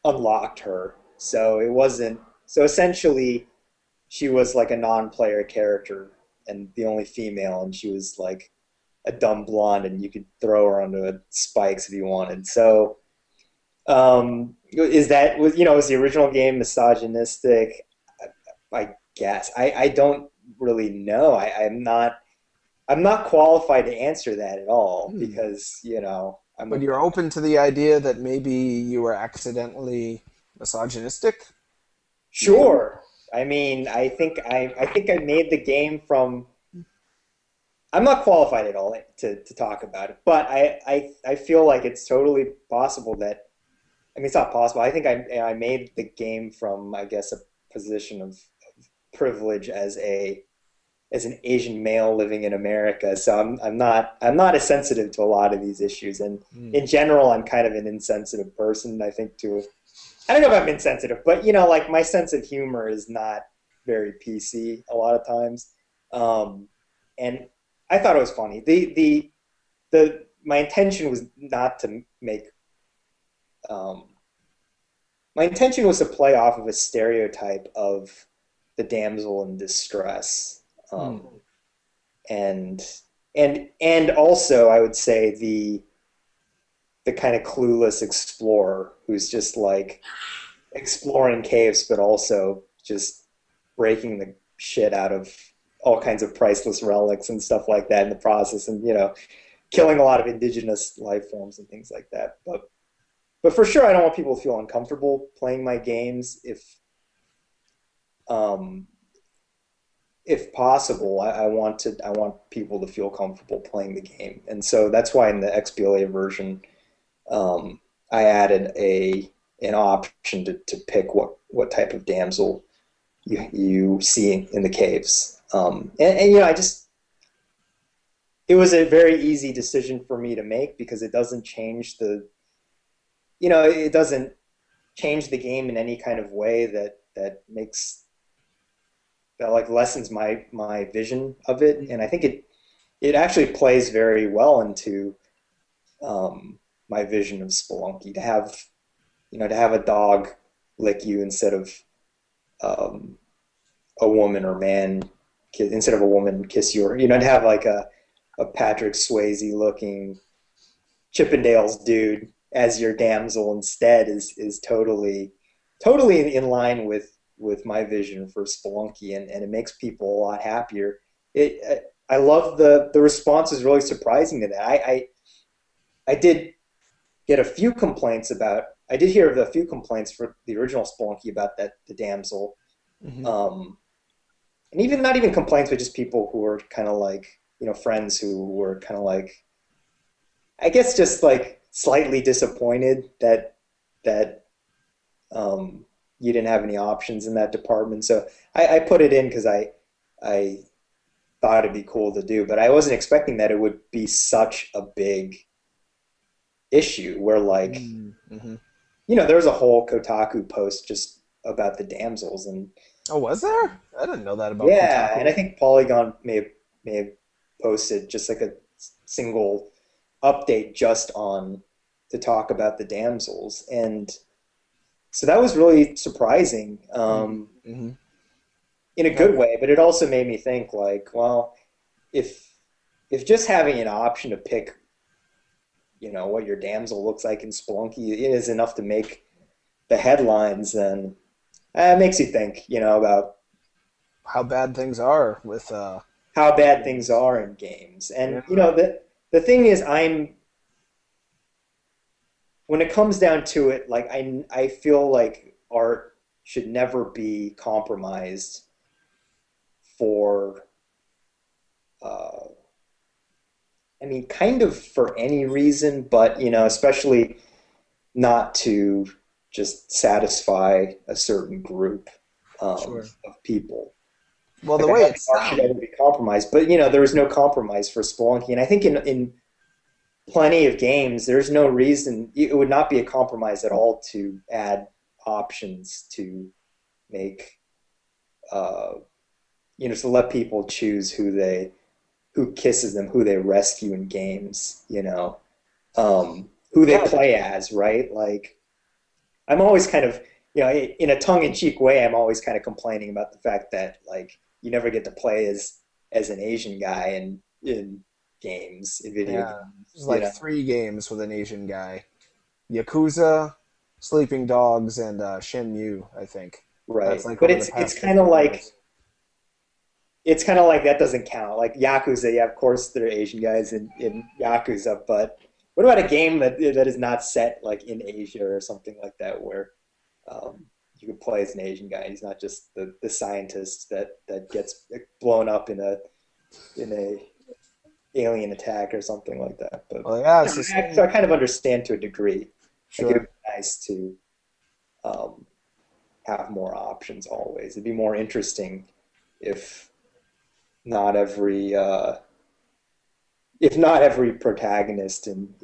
unlocked her. So it wasn't so essentially she was like a non-player character and the only female, and she was like a dumb blonde, and you could throw her onto spikes if you wanted. So is that was the original game misogynistic? I guess I don't really know. I'm not qualified to answer that at all because But you're open to the idea that maybe you were accidentally misogynistic? Sure. I mean, I think I made the game from. I'm not qualified at all to talk about it, but I feel like it's totally possible that. I mean, it's not possible. I think I made the game from, I guess, a position of privilege as an Asian male living in America. So I'm not as sensitive to a lot of these issues, and in general, I'm kind of an insensitive person. I think I don't know if I'm insensitive, but like my sense of humor is not very PC a lot of times, and I thought it was funny. My intention was not to make. My intention was to play off of a stereotype of the damsel in distress, and also I would say the kind of clueless explorer who's just like exploring caves, but also just breaking the shit out of all kinds of priceless relics and stuff like that in the process, and killing a lot of indigenous life forms and things like that. But for sure, I don't want people to feel uncomfortable playing my games. If possible, I want people to feel comfortable playing the game, and so that's why in the XBLA version, I added an option to pick what type of damsel you see in the caves, and it was a very easy decision for me to make because it doesn't change it doesn't change the game in any kind of way that like lessens my vision of it, and I think it actually plays very well into my vision of Spelunky, to have a dog lick you instead of a woman or man instead of a woman kiss you, or to have like a Patrick Swayze looking Chippendales dude as your damsel instead is totally in line with my vision for Spelunky, and it makes people a lot happier. I love the response is really surprising to that. I did get a few complaints about. I did hear of a few complaints for the original Spelunky about the damsel, and even not even complaints, but just people who were kind of like friends who were kind of like, I guess, just like slightly disappointed that you didn't have any options in that department. So I put it in because I thought it'd be cool to do, but I wasn't expecting that it would be such a big issue where like there was a whole Kotaku post just about the damsels. And oh, was there? I didn't know that about yeah Kotaku. And I think Polygon may have posted just like a single update just to talk about the damsels, and so that was really surprising in a good way. But it also made me think like, well, if just having an option to pick what your damsel looks like in Spelunky is enough to make the headlines, then it makes you think about how bad things are with how bad things games. are in games. Yeah, And the thing is, when it comes down to it, like I feel like art should never be compromised for uh, I mean, kind of for any reason, but especially not to just satisfy a certain group sure. of people. Well, the Like I way don't it think art should ever sounds, be compromised, but there was no compromise for Spelunky, and I think in plenty of games, there's no reason it would not be a compromise at all to add options to make uh, to let people choose who kisses them, who they rescue in games, who they yeah, play as, right? Like I'm always kind of, in a tongue-in-cheek way, I'm always kind of complaining about the fact that like you never get to play as an Asian guy in games, in video yeah. games, There's like . 3 games with an Asian guy: Yakuza, Sleeping Dogs, and Shenmue. I think that's Right. like But over the it's past kind of 15 like years. that doesn't count. Like Yakuza, yeah, of course there are Asian guys in Yakuza, but what about a game that is not set like in Asia or something like that, where you could play as an Asian guy? He's not just the scientist that gets blown up in a alien attack or something like that. But Well, yeah, it's the so same. I kind of understand to a degree. Like it would Sure. be nice to um, have more options always. It'd be more interesting if not every uh, if not every protagonist in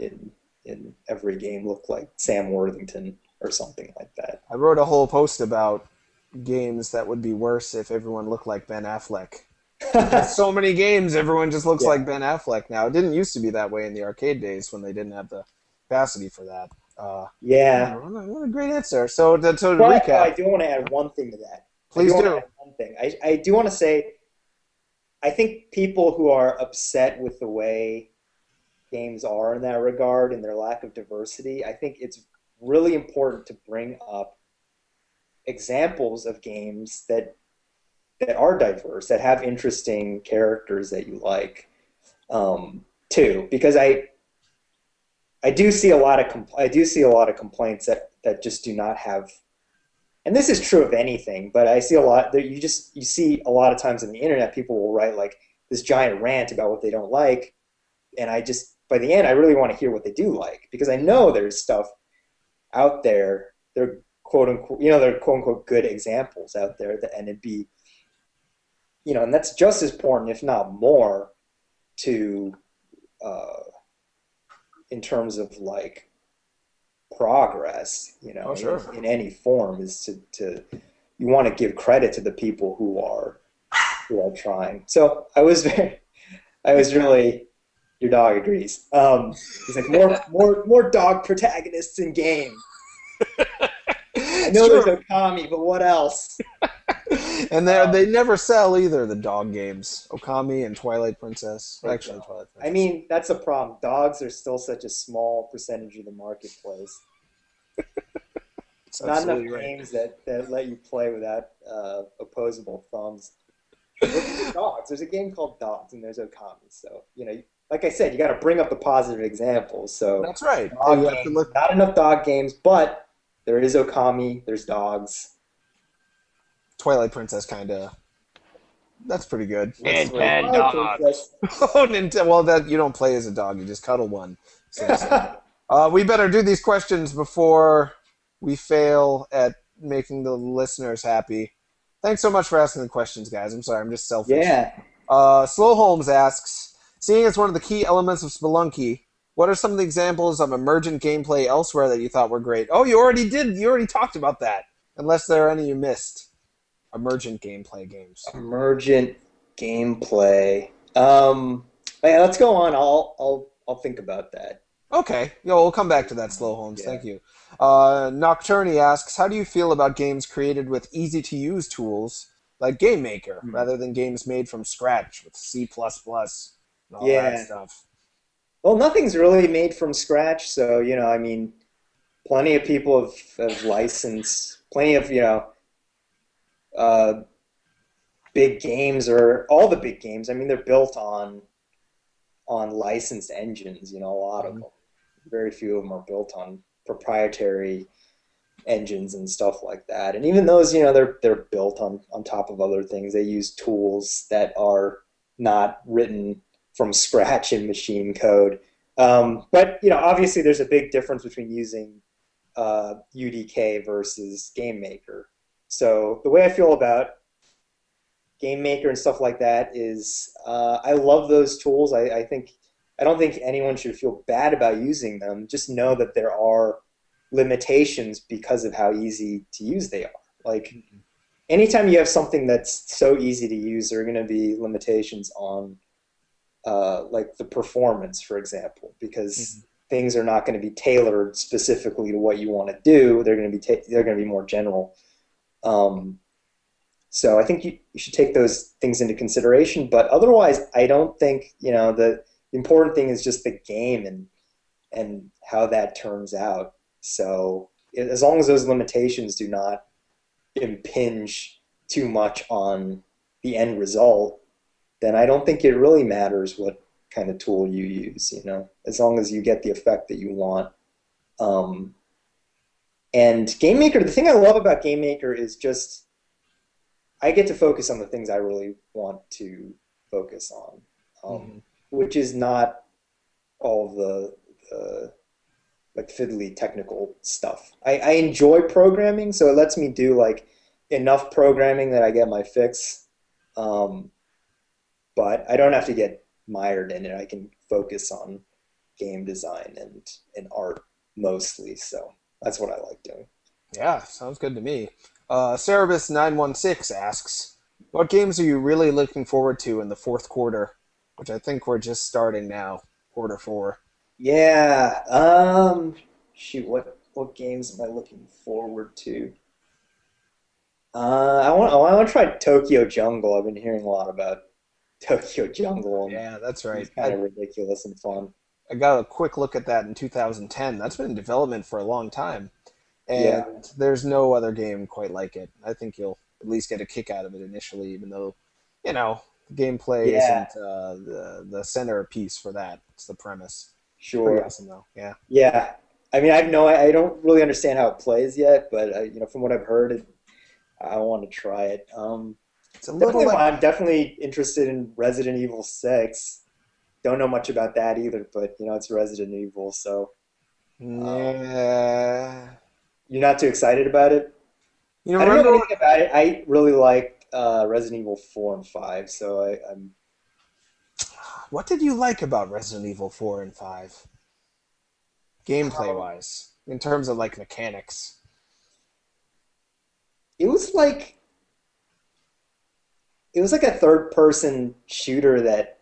every game looked like Sam Worthington or something like that. I wrote a whole post about games that would be worse if everyone looked like Ben Affleck. Because so many games, everyone just looks like Yeah, Ben Affleck now. It didn't used to be that way in the arcade days when they didn't have the capacity for that. Yeah, yeah. what a great answer. So to But I recap, do want to add one thing to that. I do please want to do. add one thing. I do want to say I think people who are upset with the way games are in that regard and their lack of diversity, I think it's really important to bring up examples of games that are diverse, that have interesting characters that you like, too. Because I do see a lot of complaints that just do not have. And this is true of anything, but I see a lot that you see a lot of times on the internet, people will write like this giant rant about what they don't like, and I just by the end I really want to hear what they do like, because I know there's stuff out there. They're quote unquote, they're quote unquote good examples out there that, and it'd be, and that's just as important, if not more, to uh, in terms of like progress, Oh, sure. in any form, is to you want to give credit to the people who are trying. So I was really, your dog agrees. He's like more dog protagonists in game. I It's know there's true. Okami, but what else? And they Um, never sell either, the dog games. Okami and Twilight Princess. they Actually, don't. Twilight I Princess. mean, that's a problem. Dogs are still such a small percentage of the marketplace. It's Not enough absolutely right. games that let you play without opposable thumbs. Look at dogs. There's a game called Dogs, and there's Okami. So like I said, you got to bring up the positive examples. So That's right. You dog have to games, look. not enough dog games, but there is Okami. There's dogs. Twilight Princess kind of. That's pretty good. That's like, Nintendo Twilight dogs. Princess. oh, Nintendo. Well, that you don't play as a dog; you just cuddle one. So, we better do these questions before we fail at making the listeners happy. Thanks so much for asking the questions, guys. I'm sorry, I'm just selfish. Yeah. Slow Holmes asks, seeing as one of the key elements of Spelunky, what are some of the examples of emergent gameplay elsewhere that you thought were great? Oh, you already did. You already talked about that. Unless there are any you missed. Emergent gameplay games. Emergent gameplay. Yeah, let's go on. I'll think about that. Okay, yo, we'll come back to that, Slow Holmes. Yeah. Thank you. Nocturne asks, how do you feel about games created with easy-to-use tools like Game Maker, Hmm. rather than games made from scratch with C++ and all that Yeah. stuff? Well, nothing's really made from scratch, so I mean, plenty of people have licensed plenty of uh, big games or all the big games, I mean, they're built on licensed engines. You know, a lot of Mhm. them. Very few of them are built on proprietary engines and stuff like that. And even those, you know, they're built on top of other things. They use tools that are not written from scratch in machine code. But you know, obviously, there's a big difference between using UDK versus GameMaker. So the way I feel about GameMaker and stuff like that is, I love those tools. I don't think anyone should feel bad about using them. Just know that there are limitations because of how easy to use they are. Like anytime you have something that's so easy to use, there are going to be limitations on like the performance, for example, because Mhm. things are not going to be tailored specifically to what you want to do. They're going to be more general. Um, so I think you should take those things into consideration. But otherwise, I don't think, you know, the important thing is just the game and how that turns out. So as long as those limitations do not impinge too much on the end result, then I don't think it really matters what kind of tool you use, you know, as long as you get the effect that you want. Um, and GameMaker, the thing I love about GameMaker is just I get to focus on the things I really want to focus on, Mhm. which is not all the like fiddly technical stuff. I enjoy programming, so it lets me do like enough programming that I get my fix. Um, but I don't have to get mired in it. I can focus on game design and art mostly. So that's what I like doing. Yeah, sounds good to me. Cerebus916 asks, what games are you really looking forward to in the fourth quarter? Which I think we're just starting now, quarter four. Yeah. Shoot, what games am I looking forward to? I want to try Tokyo Jungle. I've been hearing a lot about Tokyo Jungle, and Yeah, that's it right. seems kind of ridiculous and fun. I got a quick look at that in 2010. That's been in development for a long time, Yeah, and there's no other game quite like it. I think you'll at least get a kick out of it initially, even though, you know, the gameplay yeah, isn't the centerpiece for that. It's the premise. It's pretty sure. awesome though. Yeah. Yeah. I mean, I don't really understand how it plays yet, but you know, from what I've heard, I want to try it. It's a little Definitely, like I'm definitely interested in Resident Evil 6. Don't know much about that either, but you know, it's Resident Evil, so um, yeah. you're not too excited about it. You I don't know remember anything about it. I really like Resident Evil 4 and 5, so I'm. what did you like about Resident Evil 4 and 5? Gameplay Um, wise, in terms of like mechanics. it was like it was like a third person shooter that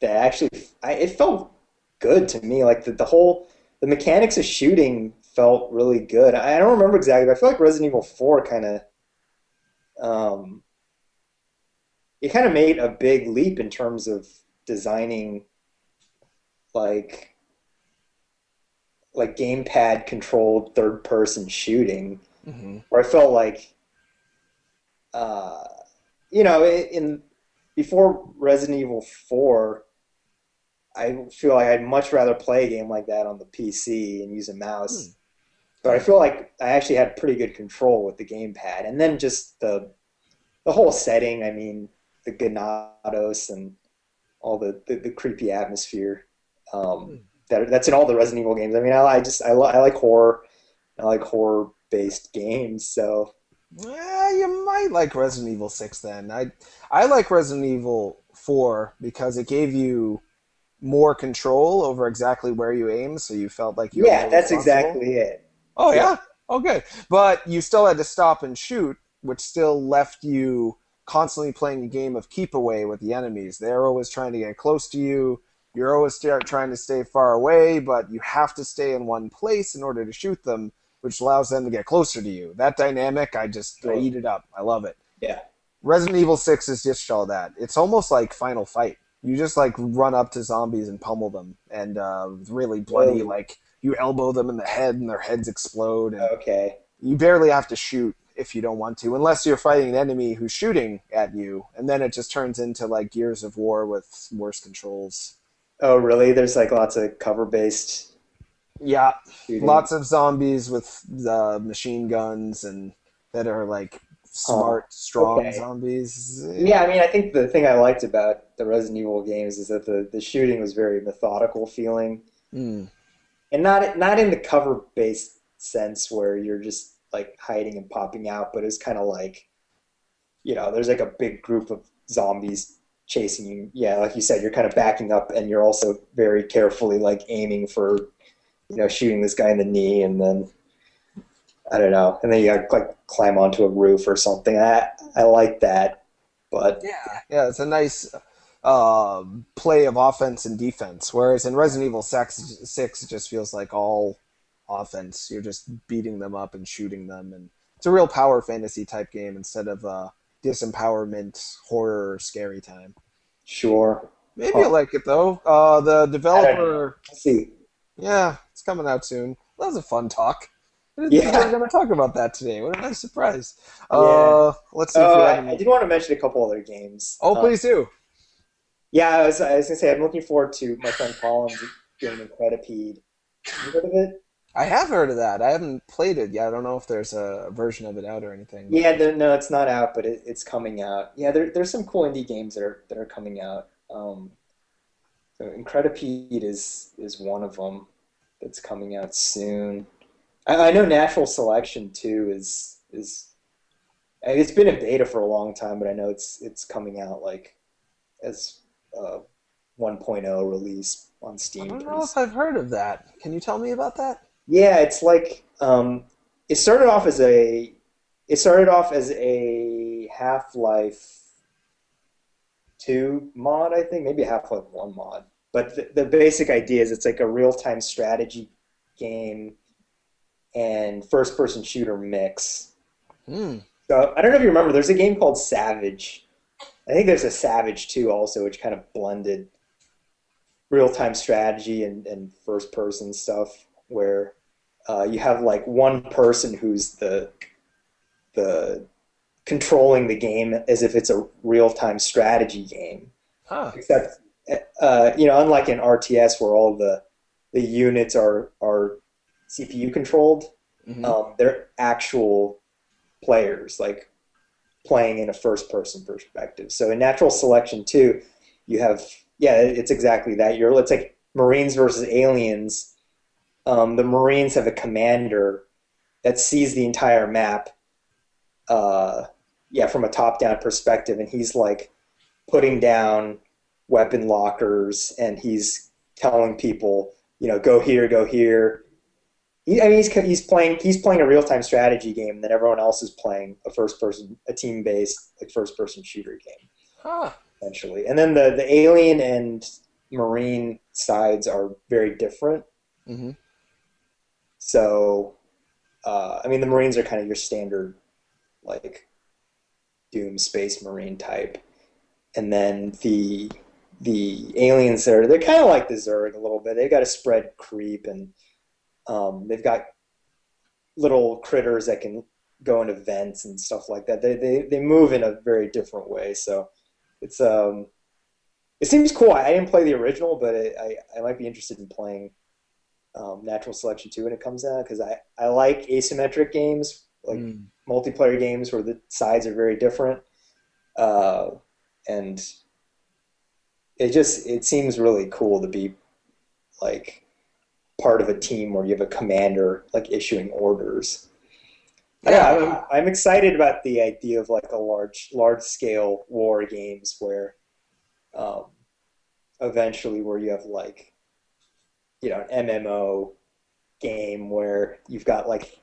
actually it felt good to me. Like the mechanics of shooting felt really good. I don't remember exactly, but I feel like Resident Evil 4 um, kind of made a big leap in terms of designing like gamepad controlled third person shooting, Hmm. where I felt like uh, you know in before Resident Evil 4 I feel like I'd much rather play a game like that on the PC and use a mouse. But I Okay. feel like I actually had pretty good control with the gamepad, and then just the whole setting. I mean, the Ganados and all the creepy atmosphere that's in all the Resident Evil games. I mean, I like horror. I like horror based games. So You might like Resident Evil 6 then. I like Resident Evil 4 because it gave you more control over exactly where you aim, so you felt like you were yeah, more that's responsible. exactly it. Oh Yeah, yeah, okay. But you still had to stop and shoot, which still left you constantly playing a game of keep away with the enemies. They're always trying to get close to you. You're always trying to stay far away, but you have to stay in one place in order to shoot them, which allows them to get closer to you. That dynamic, I sure. eat it up. I love it. Yeah, Resident Evil 6 is just all that. It's almost like Final Fight. You just like run up to zombies and pummel them, and really bloody. really. Like you elbow them in the head, and their heads explode, and Okay. you barely have to shoot. if you don't want to, unless you're fighting an enemy who's shooting at you, and then it just turns into like Gears of War with worse controls. Oh, really? There's like lots of cover-based Yeah, shooting. lots of zombies with machine guns and that are like Huh. smart, strong Okay. zombies. Yeah, I mean, I think the thing I liked about the Resident Evil games is that the shooting was very methodical feeling, Mm. and not in the cover-based sense where you're just like hiding and popping out, but it's kind of like, there's like a big group of zombies chasing you. Yeah, like you said, you're kind of backing up and you're also very carefully like aiming for, shooting this guy in the knee and then I don't know, and then you gotta like climb onto a roof or something. I like that, but Yeah, yeah, it's a nice play of offense and defense. Whereas in Resident Evil 6, it just feels like all offense. You're just beating them up and shooting them, and it's a real power fantasy type game instead of disempowerment, horror, scary time. sure. Maybe Huh. you'll like it though. The I don't know. developer, Let's see. yeah, it's coming out soon. That was a fun talk. I didn't think we were Yeah, going to talk about that today. What a nice surprise. yeah. Let's see if Oh, you have I any. did want to mention a couple other games. Oh, please do. Yeah, I was gonna say I'm looking forward to my friend Colin's game Incredipede. Have you heard of it? I have heard of that. I haven't played it yet. I don't know if there's a version of it out or anything, but Yeah, no, it's not out, but it's coming out. Yeah, there's some cool indie games that are coming out. So Incredipede is one of them that's coming out soon. I know Natural Selection too it's been in beta for a long time, but I know it's coming out like as uh, 1.0 release on I Steam don't pretty know if soon. I've heard of that. Can you tell me about that? Yeah, it's like it started off as a it started off as a Half-Life 2 mod, I think, maybe a Half-Life 1 mod. But the basic idea is it's like a real-time strategy game and first-person shooter mix. Hmm. So I don't know if you remember, there's a game called Savage. I think there's a Savage 2 also, which kind of blended real-time strategy and first-person stuff, where you have like one person who's the controlling the game as if it's a real-time strategy game. Huh. Except, unlike in RTS where all the units are CPU controlled, Hmm. they're actual players, like playing in a first-person perspective. So in Natural Selection 2, you have yeah, it's exactly that. It's like Marines versus aliens. The Marines have a commander that sees the entire map, from a top-down perspective, and he's like putting down weapon lockers, and he's telling people, go here, go here. He's playing a real-time strategy game, and then everyone else is playing a team-based like first-person shooter game, Huh. essentially. And then the alien and Marine sides are very different. Hmm. So, the Marines are kind of your standard like Doom Space Marine type, and then the aliens they're kind of like the Zerg a little bit. They've got a spread creep, and they've got little critters that can go into vents and stuff like that. They move in a very different way. So it's it seems cool. I didn't play the original, but I might be interested in playing Natural Selection 2 when it comes out because I like asymmetric games, like Mm. multiplayer games where the sides are very different. And it seems really cool to be like part of a team where you have a commander like issuing orders. Yeah. I'm excited about the idea of like a large scale war games where um, eventually where you have like an MMO game where you've got like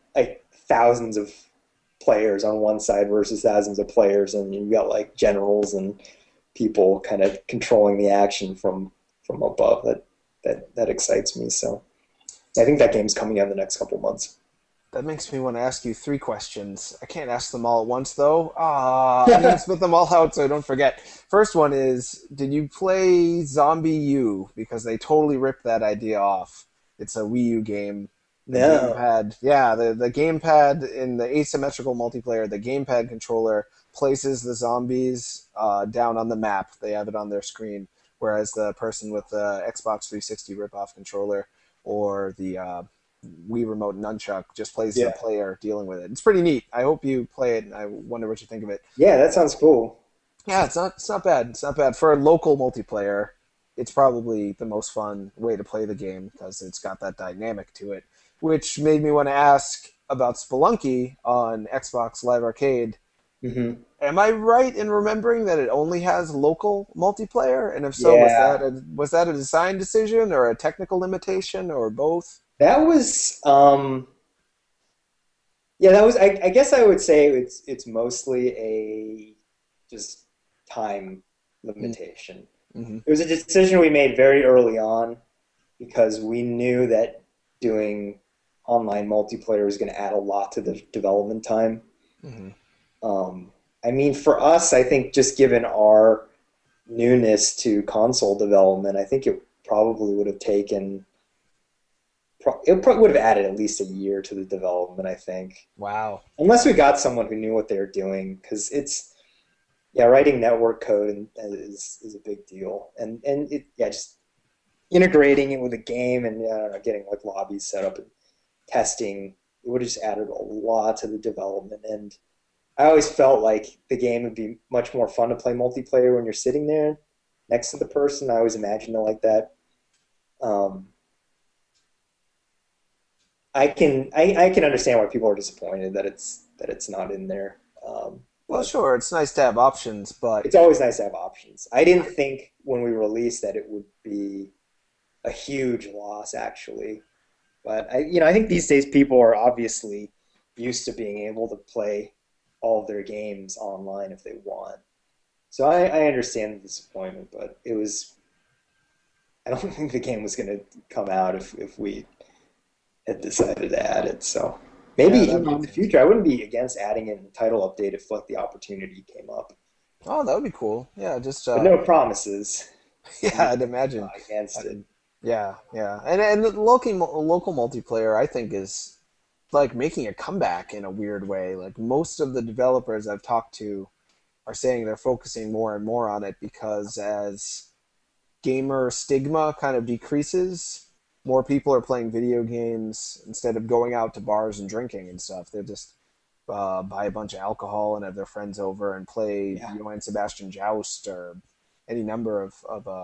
thousands of players on one side versus thousands of players, and you've got like generals and people kind of controlling the action from above. That excites me. So I think that game's coming out in the next couple months. That makes me want to ask you three questions. I can't ask them all at once, though. I'm going to spit them all out so I don't forget. First one is, did you play Zombie U? Because they totally ripped that idea off. It's a Wii U game The No. gamepad, yeah, the gamepad in the asymmetrical multiplayer, the gamepad controller places the zombies down on the map. They have it on their screen, whereas the person with the Xbox 360 rip-off controller or the Wii Remote Nunchuck just plays the Yeah. player dealing with it. It's pretty neat. I hope you play it, and I wonder what you think of it. Yeah, that sounds cool. Yeah, it's not bad. It's not bad for a local multiplayer. It's probably the most fun way to play the game because it's got that dynamic to it, which made me want to ask about Spelunky on Xbox Live Arcade. Hmm. Am I right in remembering that it only has local multiplayer? And if so, Yeah, was that a design decision or a technical limitation or both? that was yeah, that was I guess I would say it's mostly a just time limitation. Mm-hmm. It was a decision we made very early on because we knew that doing online multiplayer was going to add a lot to the development time. Mm-hmm. I mean, for us, I think just given our newness to console development, I think it probably would have taken, it probably would have added at least a year to the development, I think. Wow. Unless we got someone who knew what they were doing, because it's, yeah, writing network code is a big deal. And it, yeah, just integrating it with a game and I don't know, getting like lobbies set up and testing, it would have just added a lot to the development. And I always felt like the game would be much more fun to play multiplayer when you're sitting there next to the person. I always imagined it like that. Um, I can understand why people are disappointed that it's not in there. Well, But sure, it's nice to have options, but it's always nice to have options. I didn't think when we released that it would be a huge loss actually. But I think these days people are obviously used to being able to play all of their games online if they want. So I understand the disappointment, but it was I don't think the game was going to come out if we had decided to add it. So maybe yeah, that in makes the sense. future I wouldn't be against adding in a title update if like the opportunity came up. Oh, that would be cool. Yeah, just But no promises. I'm yeah, I'd imagine. not against it. Yeah, and the local multiplayer I think is like making a comeback in a weird way. Like most of the developers I've talked to are saying they're focusing more and more on it because as gamer stigma kind of decreases, more people are playing video games instead of going out to bars and drinking and stuff. They just buy a bunch of alcohol and have their friends over and play Yeah, Johann Sebastian Joust or any number of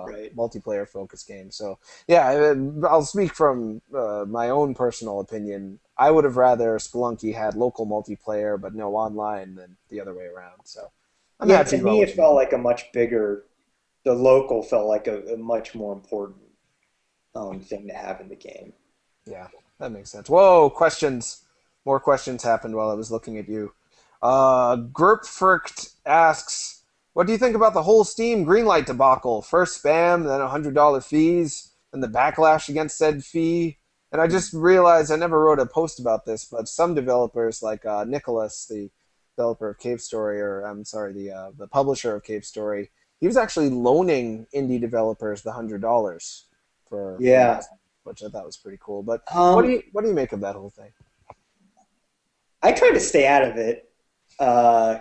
right. multiplayer focused games. So yeah, I'll speak from my own personal opinion. I would have rather Spelunky had local multiplayer but no online than the other way around. So I'm Yeah, happy to about me what it you felt did. like a much bigger the local felt like a much more important thing to have in the game. Yeah, that makes sense. Whoa, questions. More questions happened while I was looking at you. Gerpfricht asks, what do you think about the whole Steam Greenlight debacle? First spam, then $100 fees, and the backlash against said fee. And I just realized I never wrote a post about this, but some developers like Nicholas, the developer of Cave Story, or I'm sorry, the publisher of Cave Story, he was actually loaning indie developers the $100 for Yeah. last, which I thought was pretty cool. But Um, what do you make of that whole thing? I try to stay out of it. Uh,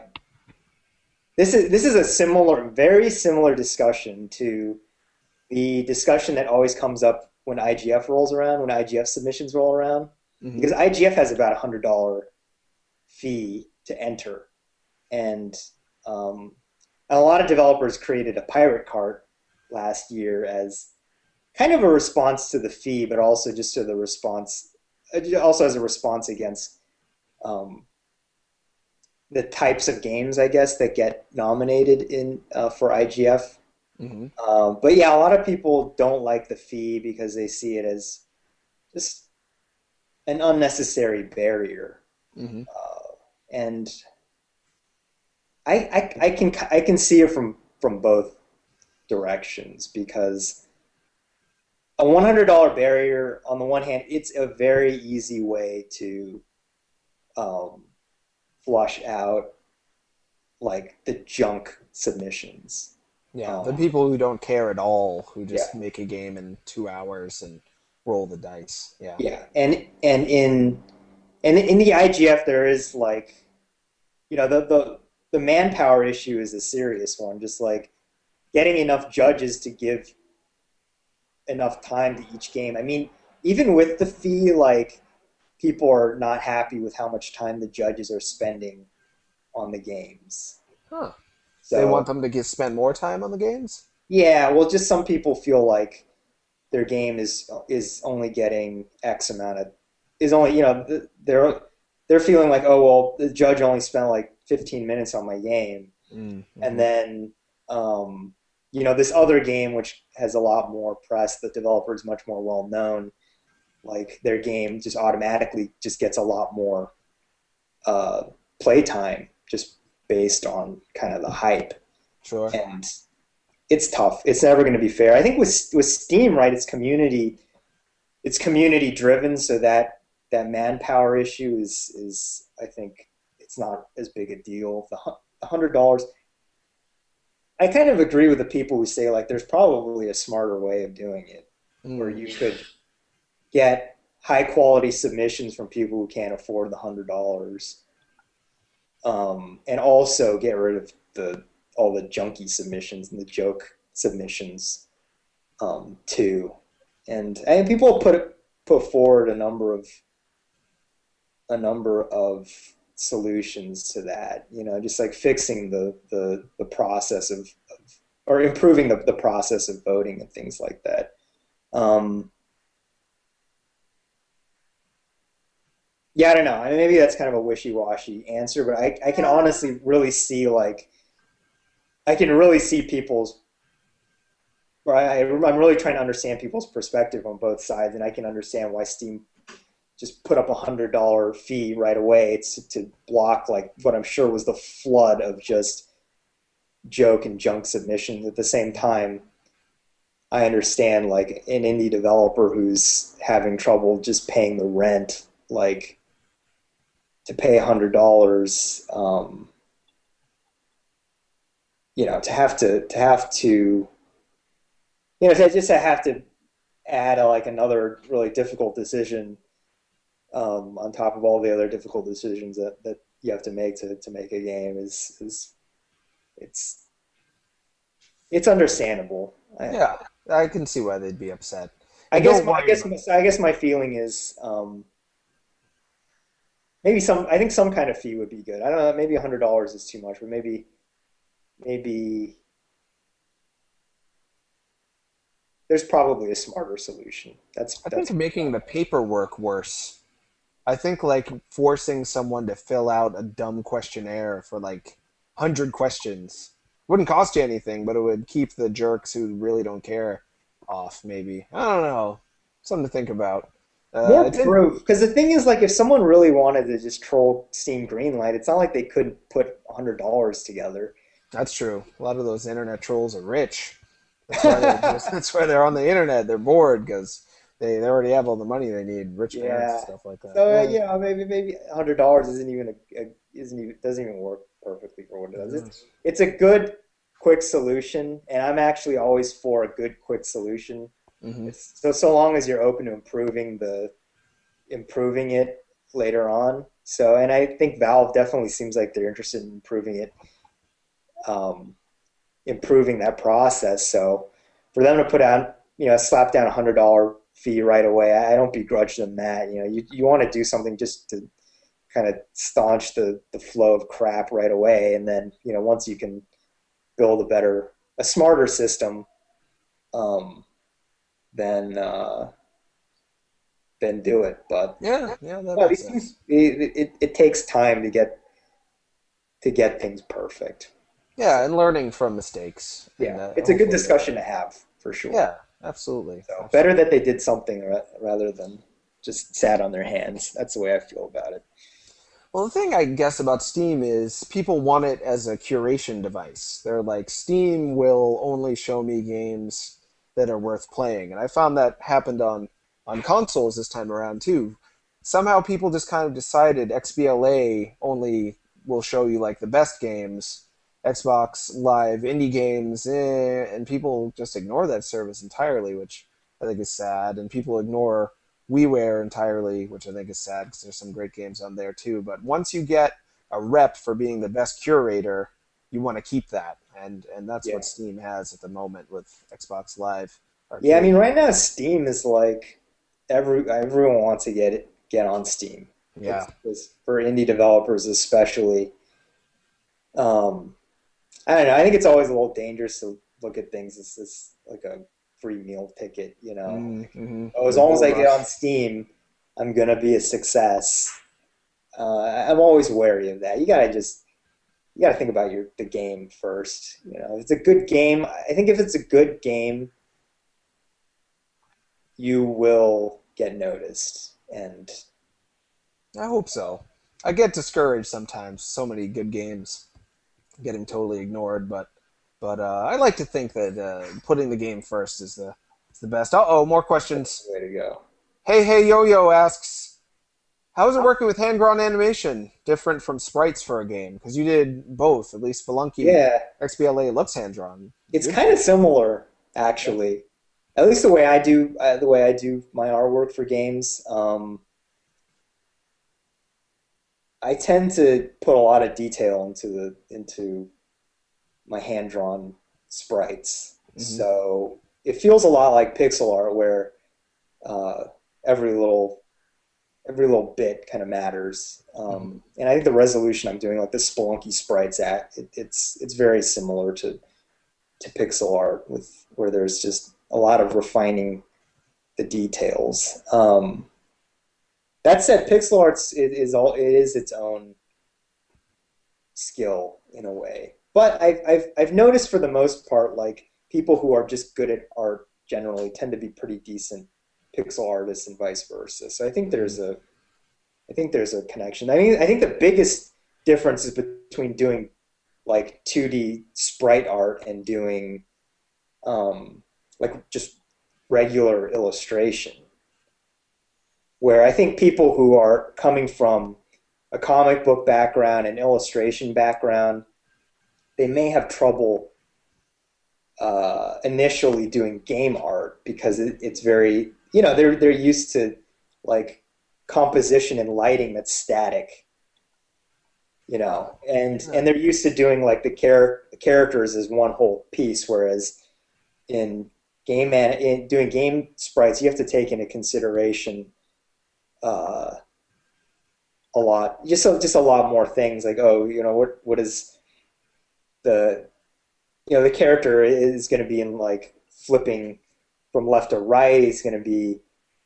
this is a similar, very similar discussion to the discussion that always comes up when IGF rolls around, when IGF submissions roll around, Hmm. because IGF has about $100 fee to enter, and um, a lot of developers created a pirate cart last year as kind of a response to the fee, but also just to the response, also as a response against um, the types of games, I guess, that get nominated in for IGF. Hmm. But yeah, a lot of people don't like the fee because they see it as just an unnecessary barrier. Hmm. And I can see it from both directions because a $100 barrier, on the one hand, it's a very easy way to um, flush out like the junk submissions. Yeah, the Um, people who don't care at all, who yeah, just make a game in 2 hours and roll the dice. Yeah. Yeah, and in the IGF there is like, the manpower issue is a serious one. Just like getting enough judges to give enough time to each game. I mean, even with the fee, like people are not happy with how much time the judges are spending on the games. Huh. They want So them to spend more time on the games? yeah, well, just some people feel like their game is only getting X amount of is only they're feeling like, oh well, the judge only spent like 15 minutes on my game, and Mm-hmm. then this other game which has a lot more press, the developer is much more well known, like their game just automatically just gets a lot more play time just based on kind of the hype. Sure. And it's tough. It's never going to be fair. I think with Steam, right? It's community driven, so that manpower issue is I think it's not as big a deal. The $100. I kind of agree with the people who say like there's probably a smarter way of doing it, where Mm. you could get high quality submissions from people who can't afford the $100, and also get rid of all the junky submissions and the joke submissions, too. And people put forward a number of solutions to that. Just like fixing the process or improving the process of voting and things like that. Yeah, I don't know. I mean, maybe that's kind of a wishy-washy answer, but I can honestly really see like I can really see people's. Or I'm really trying to understand people's perspective on both sides, and I can understand why Steam just put up $100 fee right away to block like what I'm sure was the flood of just joke and junk submissions. At the same time, I understand like an indie developer who's having trouble just paying the rent, like to pay $100, to have to add like another really difficult decision, on top of all the other difficult decisions that you have to make to make a game is it's it's understandable. Yeah, I can see why they'd be upset. I And guess don't my, I worry guess about I guess my feeling is, maybe I think some kind of fee would be good. I don't know, maybe $100 is too much, but maybe there's probably a smarter solution. That's I think that's making the paperwork worse. I think like forcing someone to fill out a dumb questionnaire for like 100 questions wouldn't cost you anything, but it would keep the jerks who really don't care off, maybe. I don't know. Something to think about. more It's in, proof. Because the thing is, like, if someone really wanted to just troll Steam Greenlight, it's not like they couldn't put $100 together. that's true. A lot of those internet trolls are rich. That's why they're just, that's why they're on the internet. They're bored because they already have all the money they need. Rich parents and Yeah. stuff like that. So Yeah. maybe $100 isn't even isn't even doesn't even work perfectly for what it does. Mm. It's a good quick solution, and I'm actually always for a good quick solution. Hmm. So long as you're open to improving it later on. So, and I think Valve definitely seems like they're interested in um, improving that process. So for them to put out, slap down $100 fee right away, I don't begrudge them that. You want to do something just to kind of staunch the flow of crap right away, and then once you can build a smarter system, um, then do it. But Yeah, yeah, that no, makes these sense. things it takes time to get things perfect. Yeah, and learning from mistakes, and Yeah, it's a good hopefully that. discussion to have for sure. Yeah, absolutely, So better absolutely. that they did something rather than just sat on their hands. That's the way I feel about it. Well, the thing I guess about Steam is people want it as a curation device. They're like, Steam will only show me games that are worth playing, and I found that happened on consoles this time around too. Somehow people just kind of decided XBLA only will show you like the best games, Xbox Live indie games, and people just ignore that service entirely, which I think is sad, and people ignore WiiWare entirely, which I think is sad because there's some great games on there too. But once you get a rep for being the best curator, you want to keep that, and that's Yeah. what Steam has at the moment with Xbox Live Yeah, I Arcade. mean, right now Steam is like everyone wants to get on Steam. Yeah. It's for indie developers especially. Um, I don't know. I think it's always a little dangerous to look at things as this like a free meal ticket, you know. Mm-hmm. Oh, as The long as gold I get rush. on Steam, I'm gonna be a success. I'm always wary of that. You gotta think about the game first. You know, if it's a good game, I think if it's a good game, you will get noticed. And I hope so. I get discouraged sometimes. So many good games getting totally ignored, but I like to think that putting the game first is the best. Oh, more that's questions. the way to go. Hey Yo Yo asks, how is it working with hand-drawn animation? Different from sprites for a game? Because you did both. At least Spelunky Yeah, XBLA looks hand-drawn. it's Good. kind of similar, actually. At least the way I do my artwork for games. I tend to put a lot of detail into my hand drawn sprites, Hmm. so it feels a lot like pixel art, where uh, every little every little bit kind of matters. Hmm. And I think the resolution I'm doing, like the Spelunky sprites, it's very similar to pixel art, with where there's just a lot of refining the details. That said, pixel arts it is its own skill in a way. But I've noticed for the most part, like people who are just good at art generally tend to be pretty decent pixel artists and vice versa. So I think there's a connection. I think the biggest difference is between doing like 2D sprite art and doing like just regular illustration, where I think people who are coming from a comic book background and illustration background, they may have trouble initially doing game art because it's very, you know, they're used to like composition and lighting that's static, you know, and they're used to doing like the characters as one whole piece, whereas in in doing game sprites, you have to take into consideration uh, just a lot more things, like, oh, you know, what is the, you know, the character is going to be in like flipping from left to right. He's going to be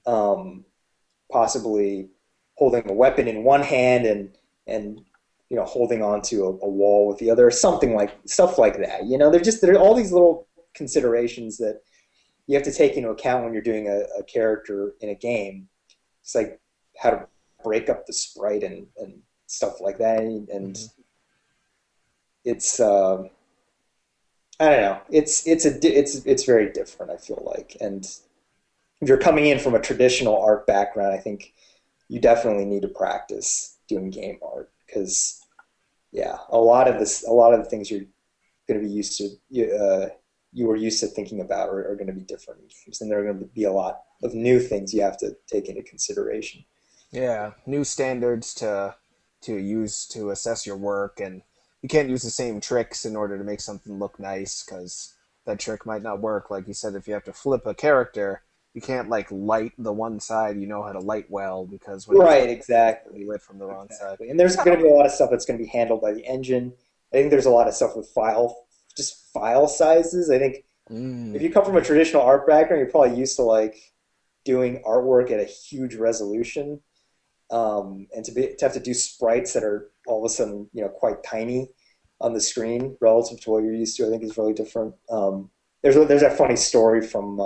um, possibly holding a weapon in one hand and you know, holding onto a wall with the other, something like stuff like that. You know, there are all these little considerations that you have to take into account when you're doing a character in a game. It's like how to break up the sprite and stuff like that, and Hmm. it's I don't know. It's very different, I feel like. And if you're coming in from a traditional art background, I think you definitely need to practice doing game art, because yeah, a lot of the things you're going to be used to, you were used to thinking about are going to be different in games, and there are going to be a lot of new things you have to take into consideration. Yeah, new standards to use to assess your work, and you can't use the same tricks in order to make something look nice because that trick might not work. Like you said, if you have to flip a character, you can't like light the one side you know how to light well, because when you Right, flip it, it'll be exactly. lit from the wrong side. Exactly. And there's going to be a lot of stuff that's going to be handled by the engine. I think there's a lot of stuff with just file sizes. I think if Mm. you come from a traditional art background, you're probably used to like doing artwork at a huge resolution, and to have to do sprites that are all of a sudden, you know, quite tiny on the screen relative to what you're used to, I think is really different. There's a funny story from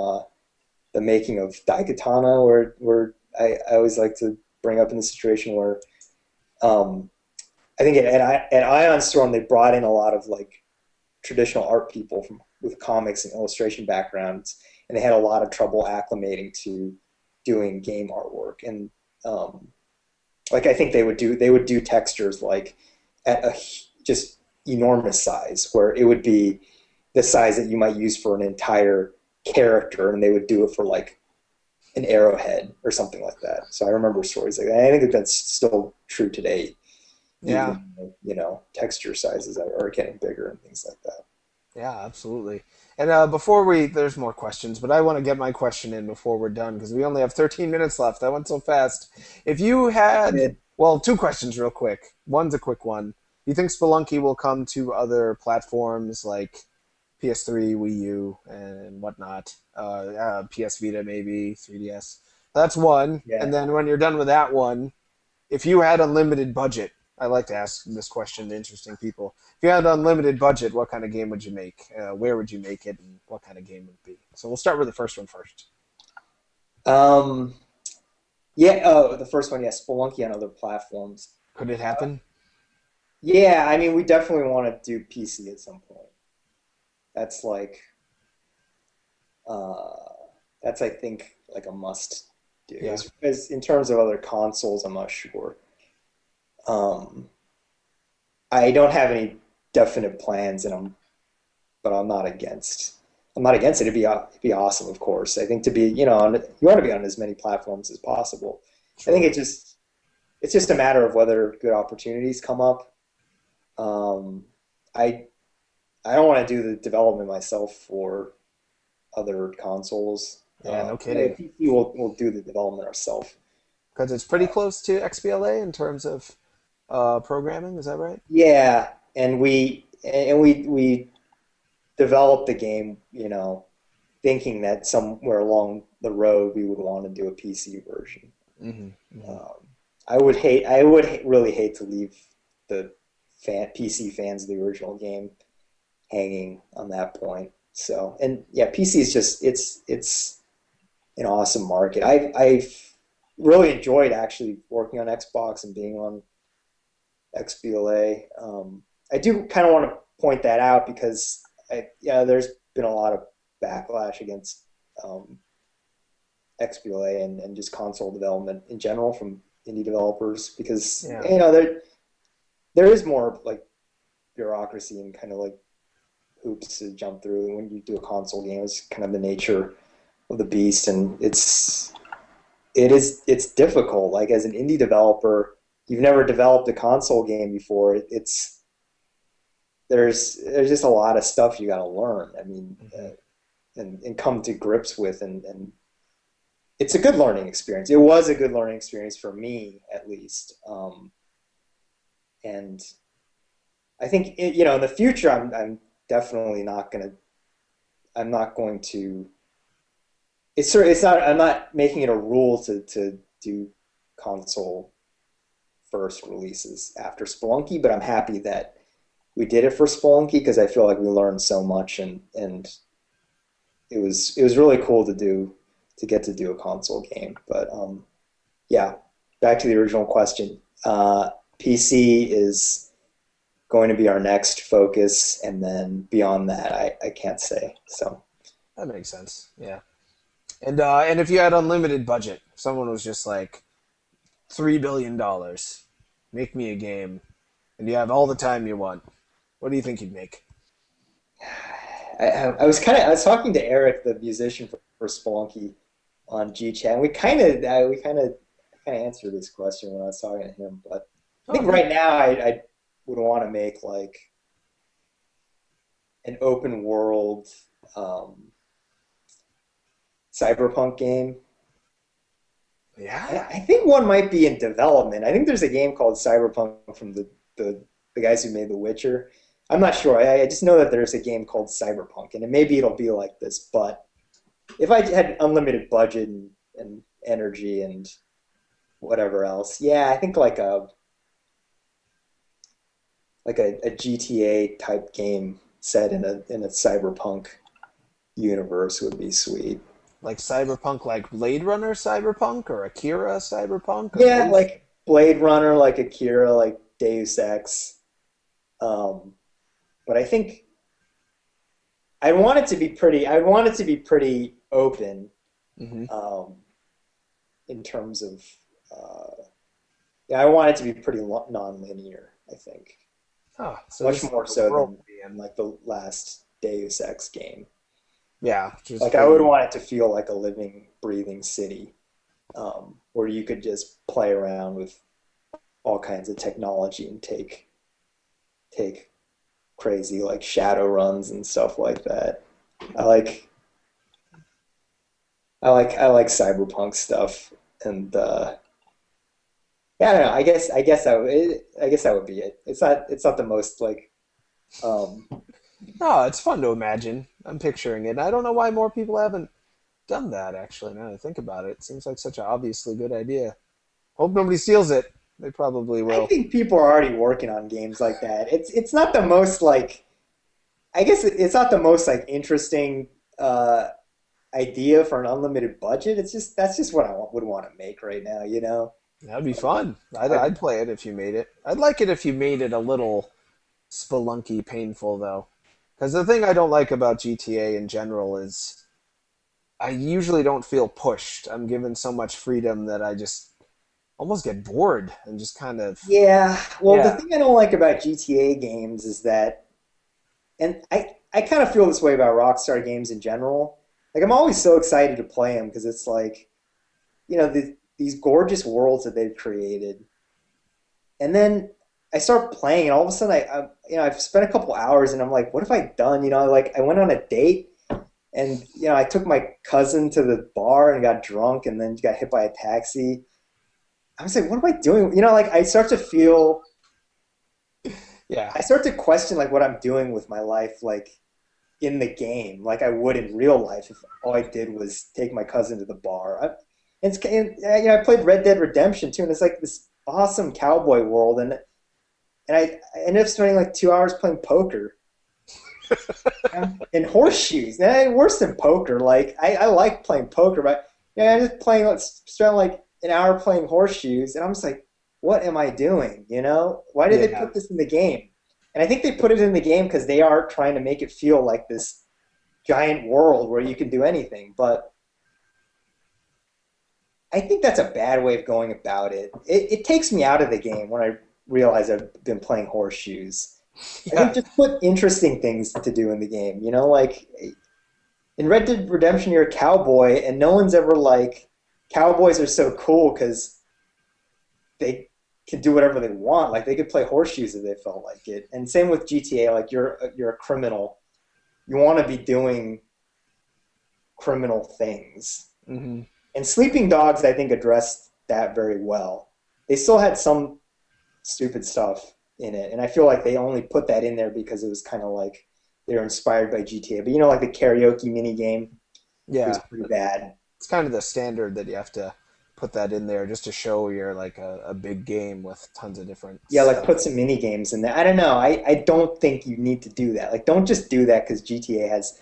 the making of Daikatana, where I always like to bring up in the situation where um, I think at Ion Storm they brought in a lot of like traditional art people with comics and illustration backgrounds, and they had a lot of trouble acclimating to doing game artwork. And um, like I think they would do textures like at a just enormous size, where it would be the size that you might use for an entire character, and they would do it for like an arrowhead or something like that. So I remember stories like that. I think that's still true today, Yeah. even texture sizes are getting bigger and things like that. Yeah, absolutely. And there's more questions, but I want to get my question in before we're done because we only have 13 minutes left. That went so fast. If you had, well, two questions real quick. One's a quick one. Do you think Spelunky will come to other platforms like PS3, Wii U, and whatnot? PS Vita, maybe, 3DS. That's one. And Yeah. then when you're done with that one, if you had unlimited budget, I like to ask this question to interesting people. If you had unlimited budget, what kind of game would you make? Where would you make it, and what kind of game would it be? So we'll start with the first one first. Um, yeah. Oh, the first one, yeah, Spelunky on other platforms. Could it happen? Yeah, I mean, we definitely want to do PC at some point. That's like, uh, that's I think like a must do. Yeah. As in terms of other consoles, I'm not sure. Um, I don't have any definite plans, but I'm not against. I'm not against it. It'd be awesome, of course. I think to be, you want to be on as many platforms as possible. I think Sure. it's just a matter of whether good opportunities come up. Um, I I don't want to do the development myself for other consoles. Yeah, no Yeah, kidding. PC will do the development ourselves. Because it's pretty close to XBLA in terms of programming. Is that right? Yeah, and we developed the game, thinking that somewhere along the road we would want to do a PC version. Mm-hmm. Um, really hate to leave the PC fans of the original game hanging on that point. So, and yeah, PC is just it's an awesome market. I've really enjoyed actually working on Xbox and being on XBLA. I do kind of want to point that out because there's been a lot of backlash against XBLA and just console development in general from indie developers because Yeah. there is more like bureaucracy and kind of like hoops to jump through when you do a console game. It's kind of the nature of the beast, and it's difficult. Like as an indie developer, you've never developed a console game before. There's just a lot of stuff you got to learn. I mean, and come to grips with, and it's a good learning experience. It was a good learning experience for me, at least. And I think in the future, I'm definitely not gonna. I'm not going to. It's not. I'm not making it a rule to do console first releases after Spelunky, but I'm happy that we did it for Spelunky because I feel like we learned so much and it was really cool to get to do a console game. But yeah, back to the original question. PC is going to be our next focus, and then beyond that, I can't say. So That makes sense. Yeah. And if you had unlimited budget, if someone was just like $3 billion, make me a game, and you have all the time you want, what do you think you'd make? I was talking to Eric, the musician for Spelunky, on GChat, and we kind of answered this question when I was talking to him. But I think right now I would want to make like an open world cyberpunk game. Yeah. I think one might be in development. I think there's a game called Cyberpunk from the guys who made The Witcher. I'm not sure. I just know that there's a game called Cyberpunk, and maybe it'll be like this. But if I had unlimited budget and energy and whatever else, yeah, I think like a GTA type game set in a cyberpunk universe would be sweet. Like Cyberpunk, like Blade Runner Cyberpunk or Akira Cyberpunk? Or Yeah, both? like Blade Runner, like Akira, like Deus Ex. But I think I want it to be pretty. I want it to be pretty open Mm-hmm. um, in terms of. Yeah, I want it to be pretty non-linear. I think Oh, so much this is more the so world than would be in. like the last Deus Ex game. Yeah, just Like I would pretty. want it to feel like a living, breathing city, where you could just play around with all kinds of technology and take crazy like shadow runs and stuff like that. I like I like cyberpunk stuff, and yeah, I don't know. I guess that would be it. It's not the most like um, No, it's fun to imagine. I'm picturing it. I don't know why more people haven't done that, actually, now that I think about it. It seems like such an obviously good idea. Hope nobody steals it. They probably I will. think people are already working on games like that. It's not the most like I guess it's not the most like interesting idea for an unlimited budget. It's just that's just what would want to make right now, you know? That'd be fun. I'd, I, I'd play it if you made it. I'd like it if you made it a little spelunky painful, though. Because the thing I don't like about GTA in general is I usually don't feel pushed. I'm given so much freedom that I just almost get bored and just kind of, yeah, well, the yeah, thing I don't like about GTA games is that, and I kind of feel this way about Rockstar games in general. Like I'm always so excited to play them because it's like, these gorgeous worlds that they've created, and then I start playing, and all of a sudden I've spent a couple hours, and I'm like, what have I done? Like I went on a date, and I took my cousin to the bar and got drunk, and then got hit by a taxi. I was like, what am I doing? Like yeah, I start to question like what I'm doing with my life, like in the game, like I would in real life if all I did was take my cousin to the bar. I played Red Dead Redemption too, and it's like this awesome cowboy world, and I ended up spending like 2 hours playing poker and horseshoes. Worse than poker. Like I like playing poker, but I just playing. Let's spend like an hour playing horseshoes, and I'm just like, what am I doing? Why did they yeah. put this in the game? And I think they put it in the game because they are trying to make it feel like this giant world where you can do anything. But I think that's a bad way of going about it. It takes me out of the game when I realize I've been playing horseshoes. I think Yeah, just put interesting things to do in the game. Like in Red Dead Redemption, you're a cowboy, and no one's ever like, cowboys are so cool because they can do whatever they want. Like they could play horseshoes if they felt like it. And same with GTA. Like you're a criminal. You want to be doing criminal things. hmm, And Sleeping Dogs, I think, addressed that very well. They still had some stupid stuff in it, and I feel like they only put that in there because it was kind of like they were inspired by GTA. But like the karaoke mini game, it was yeah. pretty bad. It's kind of the standard that you have to put that in there just to show you're like a big game with tons of different Yeah, like stuff. put some mini games in there. I don't know. I don't think you need to do that. Like, don't just do that because GTA has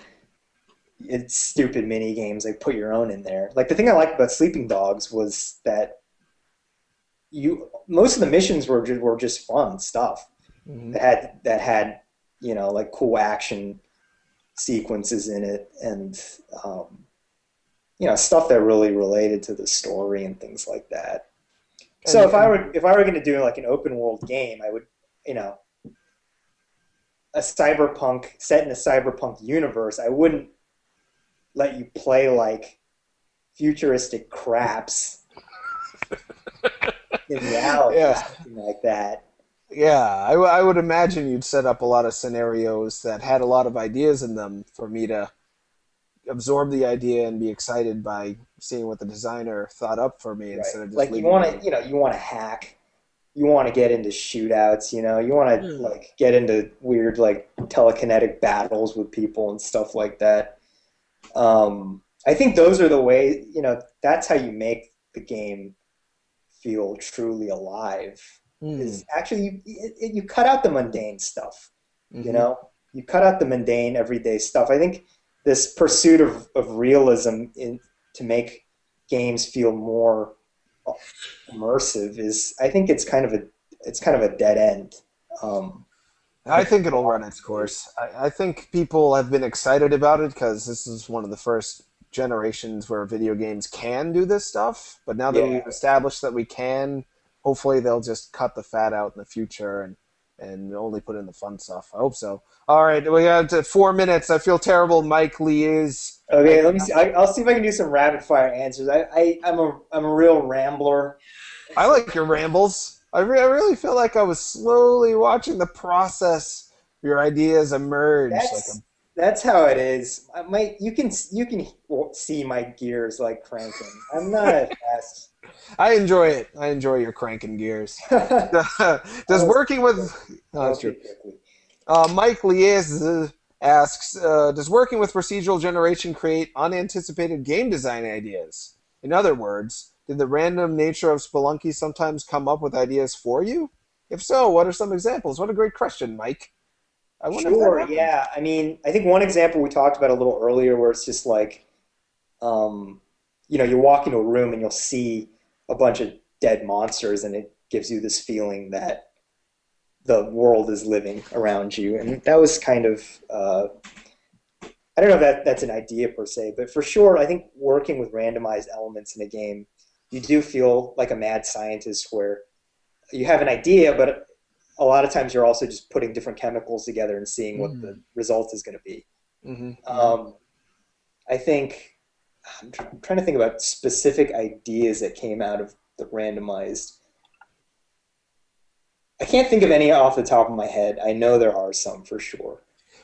it's stupid mini games. Like, put your own in there. Like the thing I liked about Sleeping Dogs was that most of the missions were just fun stuff Hmm. that had like cool action sequences in it, and stuff that really related to the story and things like that. So And if I were going to do like an open world game, I would, you know, a cyberpunk set in a cyberpunk universe. I wouldn't let you play like futuristic craps in reality or yeah, something like that. yeah, I would imagine you'd set up a lot of scenarios that had a lot of ideas in them for me to absorb the idea and be excited by seeing what the designer thought up for me Right. instead of just Like you leaving want me. to, you want to hack, you want to get into shootouts, you want to Hmm. like get into weird like telekinetic battles with people and stuff like that. I think those are the ways, that's how you make the game feel truly alive. Hmm. Is actually you cut out the mundane stuff, you Hmm. know? You cut out the mundane everyday stuff. I think this pursuit of realism to make games feel more immersive is I think it's kind of a dead end. I I think think it'll run its course. I think people have been excited about it because this is one of the first generations where video games can do this stuff. But now that yeah, we've established that we can, hopefully they'll just cut the fat out in the future and and only put in the fun stuff. I hope so. All right, we got 4 minutes. I feel terrible. Mike Lies. Okay, let me see. I'll see if I can do some rapid fire answers. I'm a real rambler. I like your rambles. I really feel like I was slowly watching the process. Your ideas emerge. That's how it is. You can see my gears like cranking. I'm not at fast. I enjoy it. I enjoy your cranking gears. Does working with Mike Lies asks, does working with procedural generation create unanticipated game design ideas? In other words, did the random nature of Spelunky sometimes come up with ideas for you? If so, what are some examples? What a great question, Mike. Sure, yeah. I mean, I think one example we talked about a little earlier where it's just like, you walk into a room and you'll see a bunch of dead monsters and it gives you this feeling that the world is living around you. And that was kind of, I don't know if that's an idea per se, but for sure, I think working with randomized elements in a game, you do feel like a mad scientist where you have an idea, but a lot of times you're also just putting different chemicals together and seeing what the result is going to be. I think, I'm trying to think about specific ideas that came out of the randomized. I can't think of any off the top of my head. I know there are some for sure.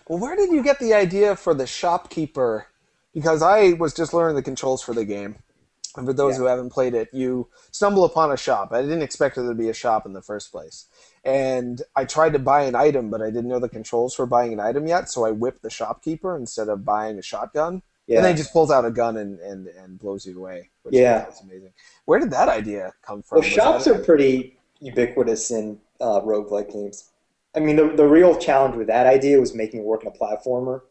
Well, where did you get the idea for the shopkeeper? Because I was just learning the controls for the game. And for those who haven't played it, you stumble upon a shop. I didn't expect there to be a shop in the first place. And I tried to buy an item, but I didn't know the controls for buying an item yet, so I whipped the shopkeeper instead of buying a shotgun. Yeah. And then he just pulls out a gun and blows you away. Which is amazing. Where did that idea come from? Well, shops are pretty ubiquitous in roguelike games. I mean, the real challenge with that idea was making it work in a platformer.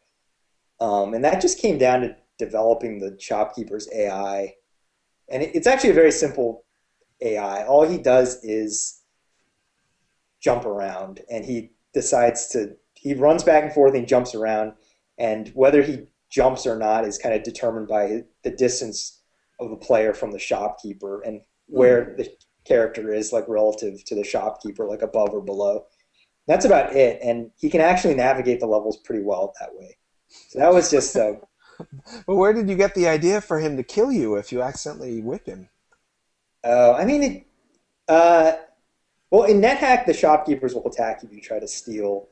And that just came down to developing the shopkeeper's AI. And it's actually a very simple AI. All he does is jump around, and he runs back and forth and he jumps around, and whether he jumps or not is kind of determined by the distance of the player from the shopkeeper and where the character is like relative to the shopkeeper, like above or below. That's about it, and he can actually navigate the levels pretty well that way. So that was just Well, where did you get the idea for him to kill you if you accidentally whip him? I mean, well, in NetHack, the shopkeepers will attack you if you try to steal.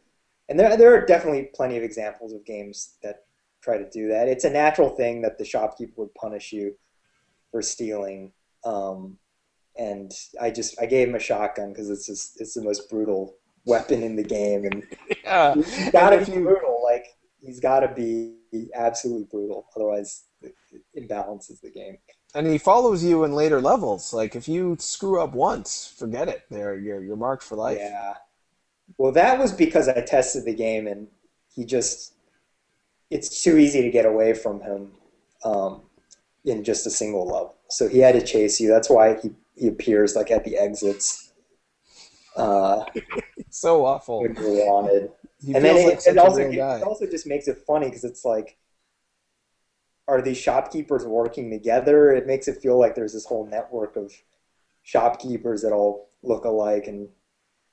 And there are definitely plenty of examples of games that try to do that. It's a natural thing that the shopkeeper would punish you for stealing. And I gave him a shotgun because it's the most brutal weapon in the game. And he's got to be brutal. Like, he's got to be absolutely brutal. Otherwise, it imbalances the game. And he follows you in later levels. Like, if you screw up once, forget it. You're marked for life. Yeah. Well, that was because I tested the game, and it's too easy to get away from him in just a single level. So he had to chase you. That's why he appears like at the exits. So awful. When you're wanted. And then it also just makes it funny because it's like, are these shopkeepers working together? It makes it feel like there's this whole network of shopkeepers that all look alike and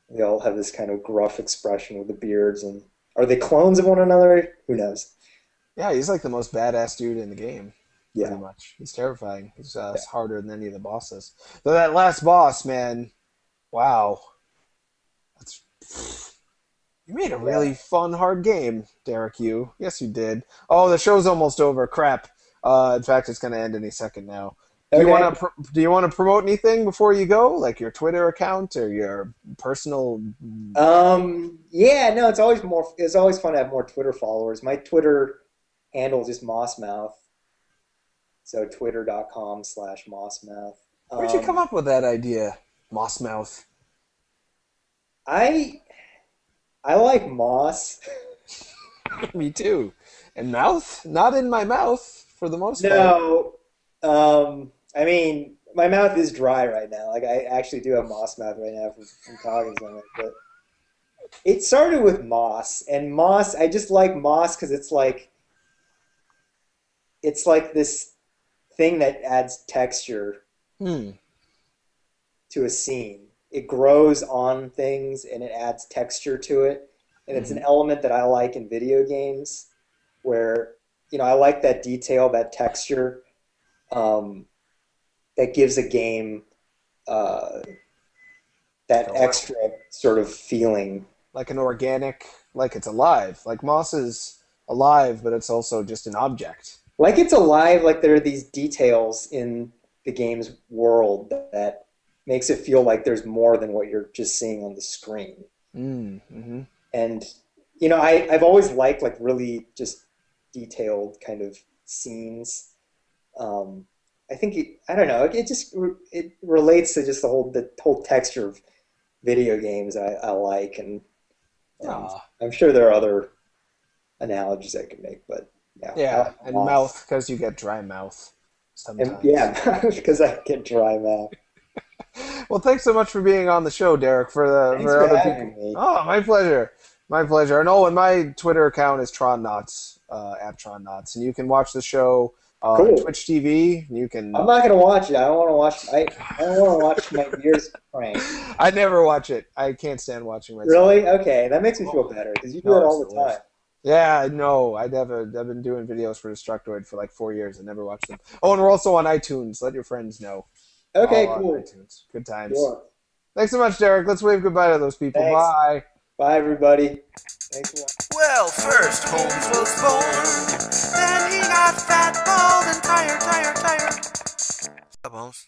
they all have this kind of gruff expression with the beards. And are they clones of one another? Who knows? Yeah, he's like the most badass dude in the game. Yeah. Pretty much. He's terrifying. He's harder than any of the bosses. Though that last boss, man, wow. You made a really fun, hard game, Derek Yu. Yes, you did. Oh, the show's almost over. Crap. In fact, it's going to end any second now. Do you want to promote anything before you go, like your Twitter account or your personal? Yeah, no, it's always fun to have more Twitter followers. My Twitter handle is just Mossmouth. So twitter.com/Mossmouth. Where'd you come up with that idea, Mossmouth? I like moss. Me too. And mouth? Not in my mouth, for the most part. No. I mean, my mouth is dry right now. Like, I actually do have moss mouth right now from talking to it. But it started with moss. And moss, I just like moss because it's like this thing that adds texture to a scene. it grows on things and it adds texture to it. And it's an Mhm. element that I like in video games where, I like that detail, that texture, um, that gives a game uh, Like that a extra sort of feeling. like an organic, like it's alive. Like moss is alive, but it's also just an object. Like it's alive, like there are these details in the game's world that makes it feel like there's more than what you're just seeing on the screen. Mm-hmm. And I've always liked like really just detailed kind of scenes. Um, I think I don't know. It relates to just the whole texture of video games I like, and Ah, I'm sure there are other analogies I could make, but yeah, I yeah, like and moss. mouth because you get dry mouth And sometimes. yeah, because I get dry mouth. Well, thanks so much for being on the show, Derek. Thanks For for other people. having me. Oh, my pleasure. My pleasure. And oh, and my Twitter account is TronNots, at TronNots, and you can watch the show on Cool. Twitch TV. You I'm can. not gonna watch it. I don't want to watch. I don't want to watch my ears crank. I never watch it. I can't stand watching myself. Really? Okay, that makes me feel Oh, better because you do no, that it's all the the time. worst. Yeah, no, I never. I've been doing videos for Destructoid for like 4 years. I never watched them. Oh, and we're also on iTunes. Let your friends know. All Okay, on cool. iTunes. Good times. Sure. Thanks so much, Derek. Let's wave goodbye to those people. Thanks. Bye. Bye, everybody. Thanks for watching. Well, first Holmes was born, then he got fat, bald, and tired. What's up, Holmes?